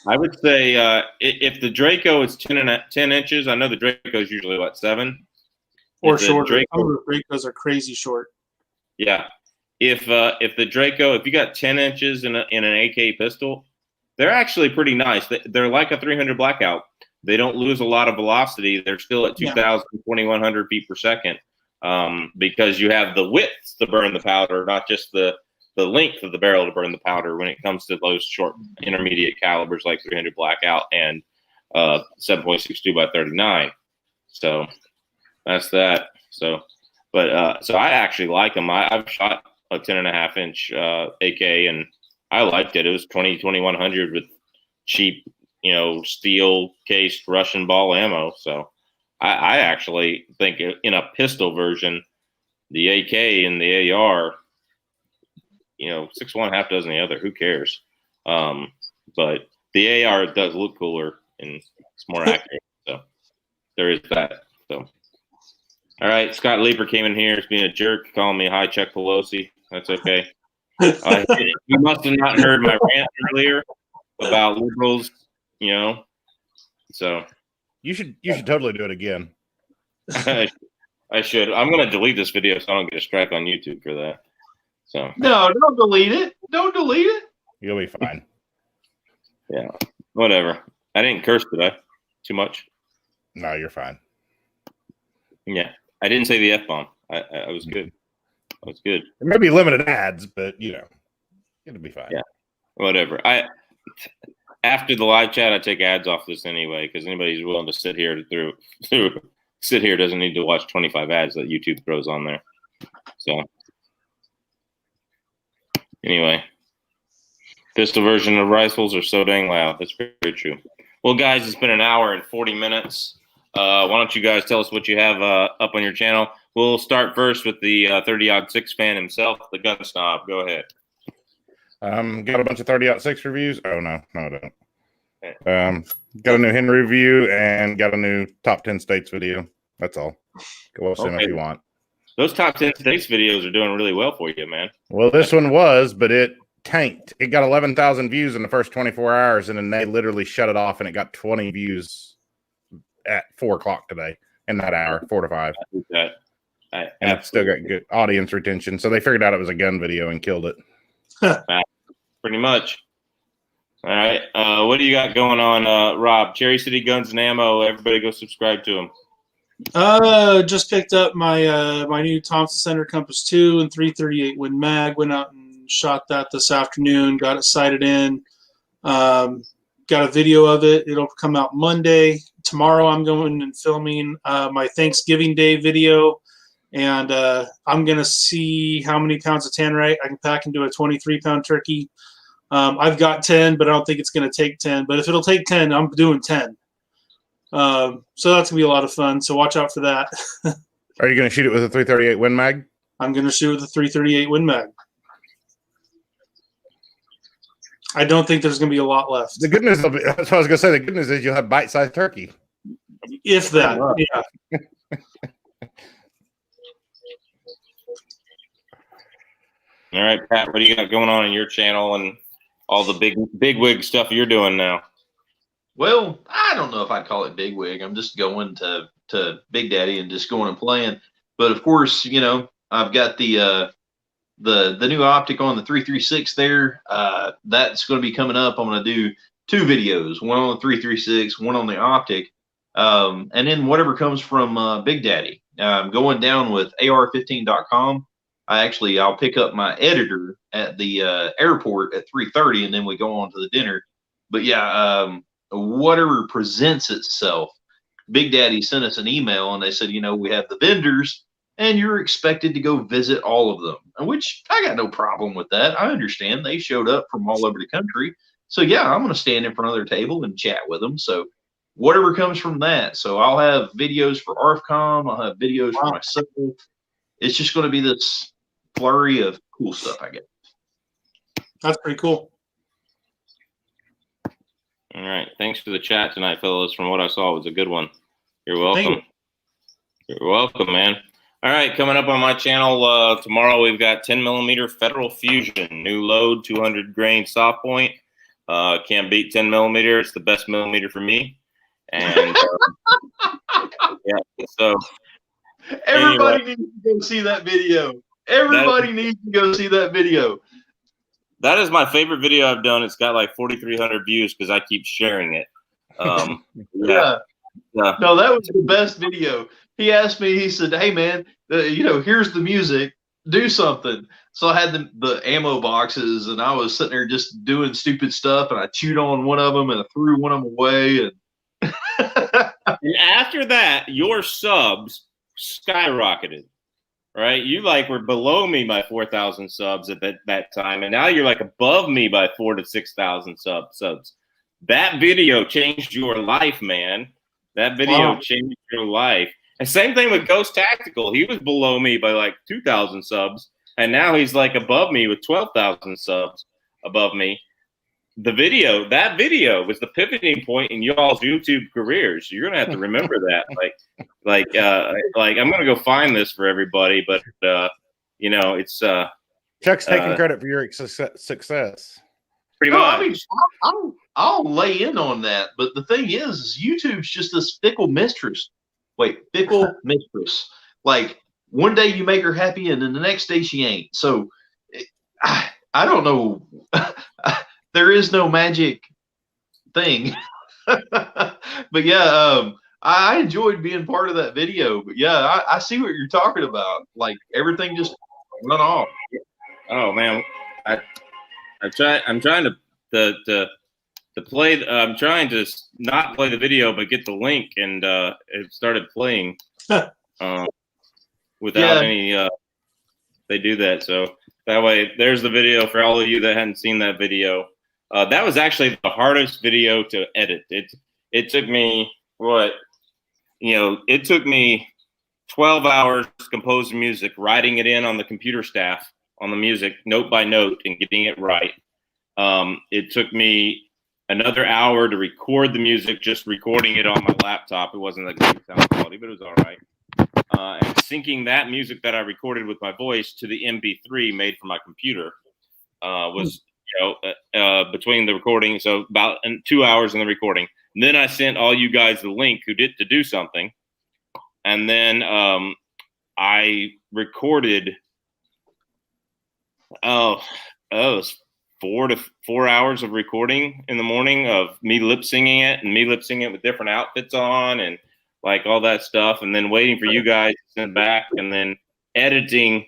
would say if the Draco is 10 inches, I know the Draco is usually, 7? Or shorter. Dracos are crazy short. Yeah. If the Draco, if you got 10 inches in an AK pistol, they're actually pretty nice. They're like a 300 Blackout. They don't lose a lot of velocity. They're still at 2,000, 2,100 feet per second because you have the width to burn the powder, not just the length of the barrel to burn the powder when it comes to those short intermediate calibers like 300 Blackout and 7.62 by 39. So that's that. So I actually like them. I've shot a 10.5 inch AK and I liked it. It was 2100 with cheap, steel cased Russian ball ammo. So I actually think in a pistol version, the AK and the AR, 6 1/2 dozen the other. Who cares? But the AR does look cooler and it's more accurate. So there is that. So. All right, Scott Leeper came in here. He's being a jerk, calling me high check Pelosi. That's okay. You must have not heard my rant earlier about liberals, So you should totally do it again. I should. I'm going to delete this video so I don't get a strike on YouTube for that. So no, don't delete it. Don't delete it. You'll be fine. Yeah, whatever. I didn't curse today. Too much. No, you're fine. Yeah. I didn't say the F-bomb. I was good. I was good. There may be limited ads, but it'll be fine. Yeah, whatever. After the live chat, I take ads off this anyway because anybody who's willing to sit here doesn't need to watch 25 ads that YouTube throws on there. So anyway, pistol version of rifles are so dang loud. That's very true. Well, guys, it's been an hour and 40 minutes. Why don't you guys tell us what you have up on your channel? We'll start first with the 30-06 fan himself, the gun snob. Go ahead. Got a bunch of 30-06 reviews. Oh, no, I don't. Got a new Henry review and got a new top 10 states video. That's all. Go watch them if you want. those top 10 states videos are doing really well for you, man. Well, this one was, but it tanked. It got 11,000 views in the first 24 hours, and then they literally shut it off, and it got 20 views at 4 o'clock today in that hour, 4 to 5. And it still got good audience retention. So they figured out it was a gun video and killed it. Pretty much. All right. What do you got going on, Rob? Cherry City Guns and Ammo. Everybody go subscribe to him. Just picked up my my new Thompson Center Compass 2 and 338 Win Mag. Went out and shot that this afternoon. Got it sighted in. Got a video of it. It'll come out Monday. Tomorrow I'm going and filming my Thanksgiving Day video. And I'm going to see how many pounds of tannerite I can pack into a 23-pound turkey. I've got 10, but I don't think it's going to take 10. But if it'll take 10, I'm doing 10. So that's going to be a lot of fun. So watch out for that. Are you going to shoot it with a 338 Win Mag? I'm going to shoot with a 338 Win Mag. I don't think there's going to be a lot left. The goodness of it, that's what I was going to say. The goodness is you'll have bite-sized turkey. If that, yeah. All right, Pat, what do you got going on in your channel and all the big wig stuff you're doing now? Well, I don't know if I'd call it big wig. I'm just going to Big Daddy and just going and playing. But of course, you know, I've got the new optic on the 336 there. That's going to be coming up. I'm going to do 2 videos, one on the 336, one on the optic. And then whatever comes from Big Daddy. I'm going down with AR15.com. I'll pick up my editor at the airport at 3:30, and then we go on to the dinner. But yeah, whatever presents itself. Big Daddy sent us an email, and they said, you know, we have the vendors, and you're expected to go visit all of them, which I got no problem with that. I understand they showed up from all over the country. So yeah, I'm going to stand in front of their table and chat with them. So whatever comes from that. So I'll have videos for ARFCOM. I'll have videos for myself. It's just going to be this flurry of cool stuff, I guess. That's pretty cool. All right. Thanks for the chat tonight, fellas. From what I saw, it was a good one. You're welcome. You're welcome, man. All right. Coming up on my channel tomorrow, we've got 10mm Federal Fusion. New load, 200 grain soft point. Can't beat 10mm. It's the best millimeter for me. And yeah, so everybody needs to go see that video. Everybody needs to go see that video. That is my favorite video I've done. It's got like 4,300 views because I keep sharing it. Yeah. No, that was the best video. He asked me, he said, hey, man, you know, here's the music. Do something. So I had the ammo boxes, and I was sitting there just doing stupid stuff, and I chewed on one of them, and I threw one of them away. And and after that, your subs skyrocketed. Right, you like were below me by 4,000 subs at that time, and now you're like above me by 4,000 to 6,000 subs. That video changed your life, man. That video changed your life. And same thing with Ghost Tactical. He was below me by like 2,000 subs, and now he's like above me with 12,000 subs above me. That video was the pivoting point in y'all's YouTube careers. You're gonna have to remember that. Like I'm gonna go find this for everybody, but you know, it's Chuck's taking credit for your success. Pretty much. I mean, I'll lay in on that, but the thing is YouTube's just this fickle mistress. Fickle mistress. Like one day you make her happy, and then the next day she ain't. So I don't know. There is no magic thing. But yeah, I enjoyed being part of that video. But yeah, I see what you're talking about. Like everything just went off. Oh man, I'm trying to play. I'm trying to not play the video, but get the link, and it started playing without any. They do that, so that way there's the video for all of you that hadn't seen that video. That was actually the hardest video to edit. It took me it took me 12 hours to compose music, writing it in on the computer staff on the music note by note and getting it right. It took me another hour to record the music, just recording it on my laptop. It wasn't a good sound quality, but it was all right. and syncing that music that I recorded with my voice to the MP3 made for my computer was, between the recording. So about 2 hours in the recording. And then I sent all you guys the link who did to do something. And then I recorded, it was 4 hours of recording in the morning of me lip singing it and me lip singing it with different outfits on and like all that stuff. And then waiting for you guys to send back and then editing.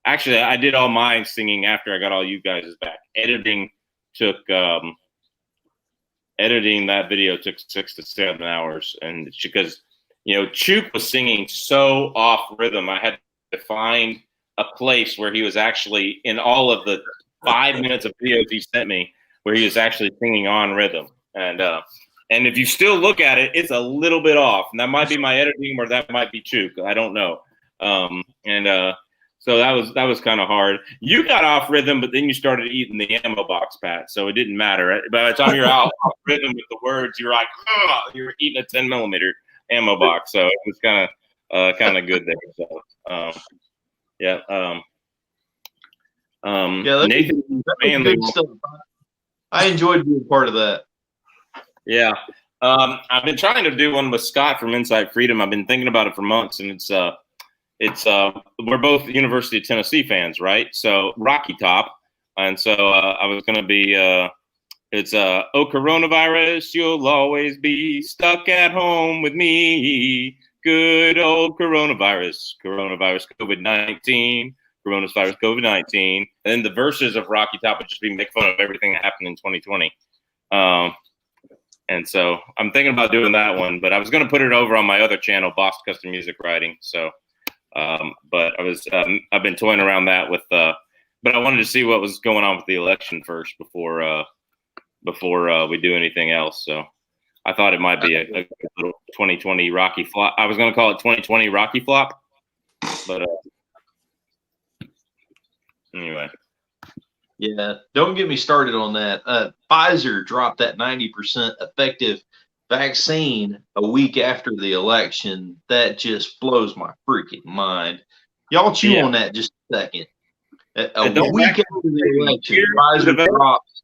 Actually, I did all my singing after I got all you guys back. Editing that video took 6 to 7 hours. And because, Chook was singing so off rhythm, I had to find a place where he was actually in all of the 5 minutes of videos he sent me where he was actually singing on rhythm. And if you still look at it, it's a little bit off. And that might be my editing or that might be Chook. I don't know. So that was kind of hard. You got off rhythm, but then you started eating the ammo box, Pat. So it didn't matter. By the time you're out off rhythm with the words, you're like, you're eating a 10mm ammo box. So it was kind of good there. So Nathan, good stuff. I enjoyed being part of that. Yeah. I've been trying to do one with Scott from Inside Freedom. I've been thinking about it for months, and it's we're both University of Tennessee fans, right? So Rocky Top. And so I was going to be, oh, coronavirus, you'll always be stuck at home with me. Good old coronavirus, COVID-19, coronavirus, COVID-19. And then the verses of Rocky Top would just be make fun of everything that happened in 2020. And so I'm thinking about doing that one, but I was going to put it over on my other channel, Boss Custom Music Writing. So, but I've been toying around that with, but I wanted to see what was going on with the election first before we do anything else. So I thought it might be a little 2020 Rocky flop. I was going to call it 2020 Rocky flop, but anyway. Yeah, don't get me started on that. Pfizer dropped that 90% effective vaccine a week after the election. That just blows my freaking mind. Y'all chew on that just a second. A week after the election, Pfizer drops.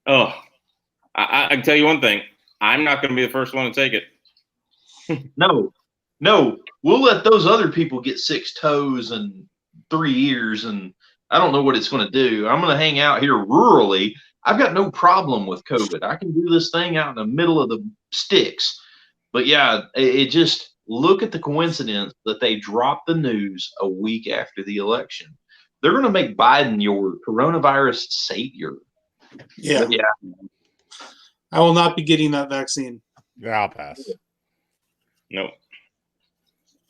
Oh, I can tell you one thing. I'm not going to be the first one to take it. No, we'll let those other people get 6 toes and 3 years, and I don't know what it's going to do. I'm going to hang out here rurally. I've got no problem with COVID. I can do this thing out in the middle of the sticks. But yeah, it just look at the coincidence that they dropped the news a week after the election. They're going to make Biden your coronavirus savior. Yeah. But yeah. I will not be getting that vaccine. Yeah, I'll pass. Nope.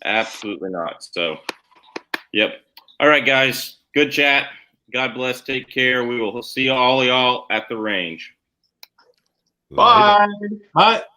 Absolutely not. So, yep. All right, guys. Good chat. God bless. Take care. We will see all y'all at the range. Bye. Bye.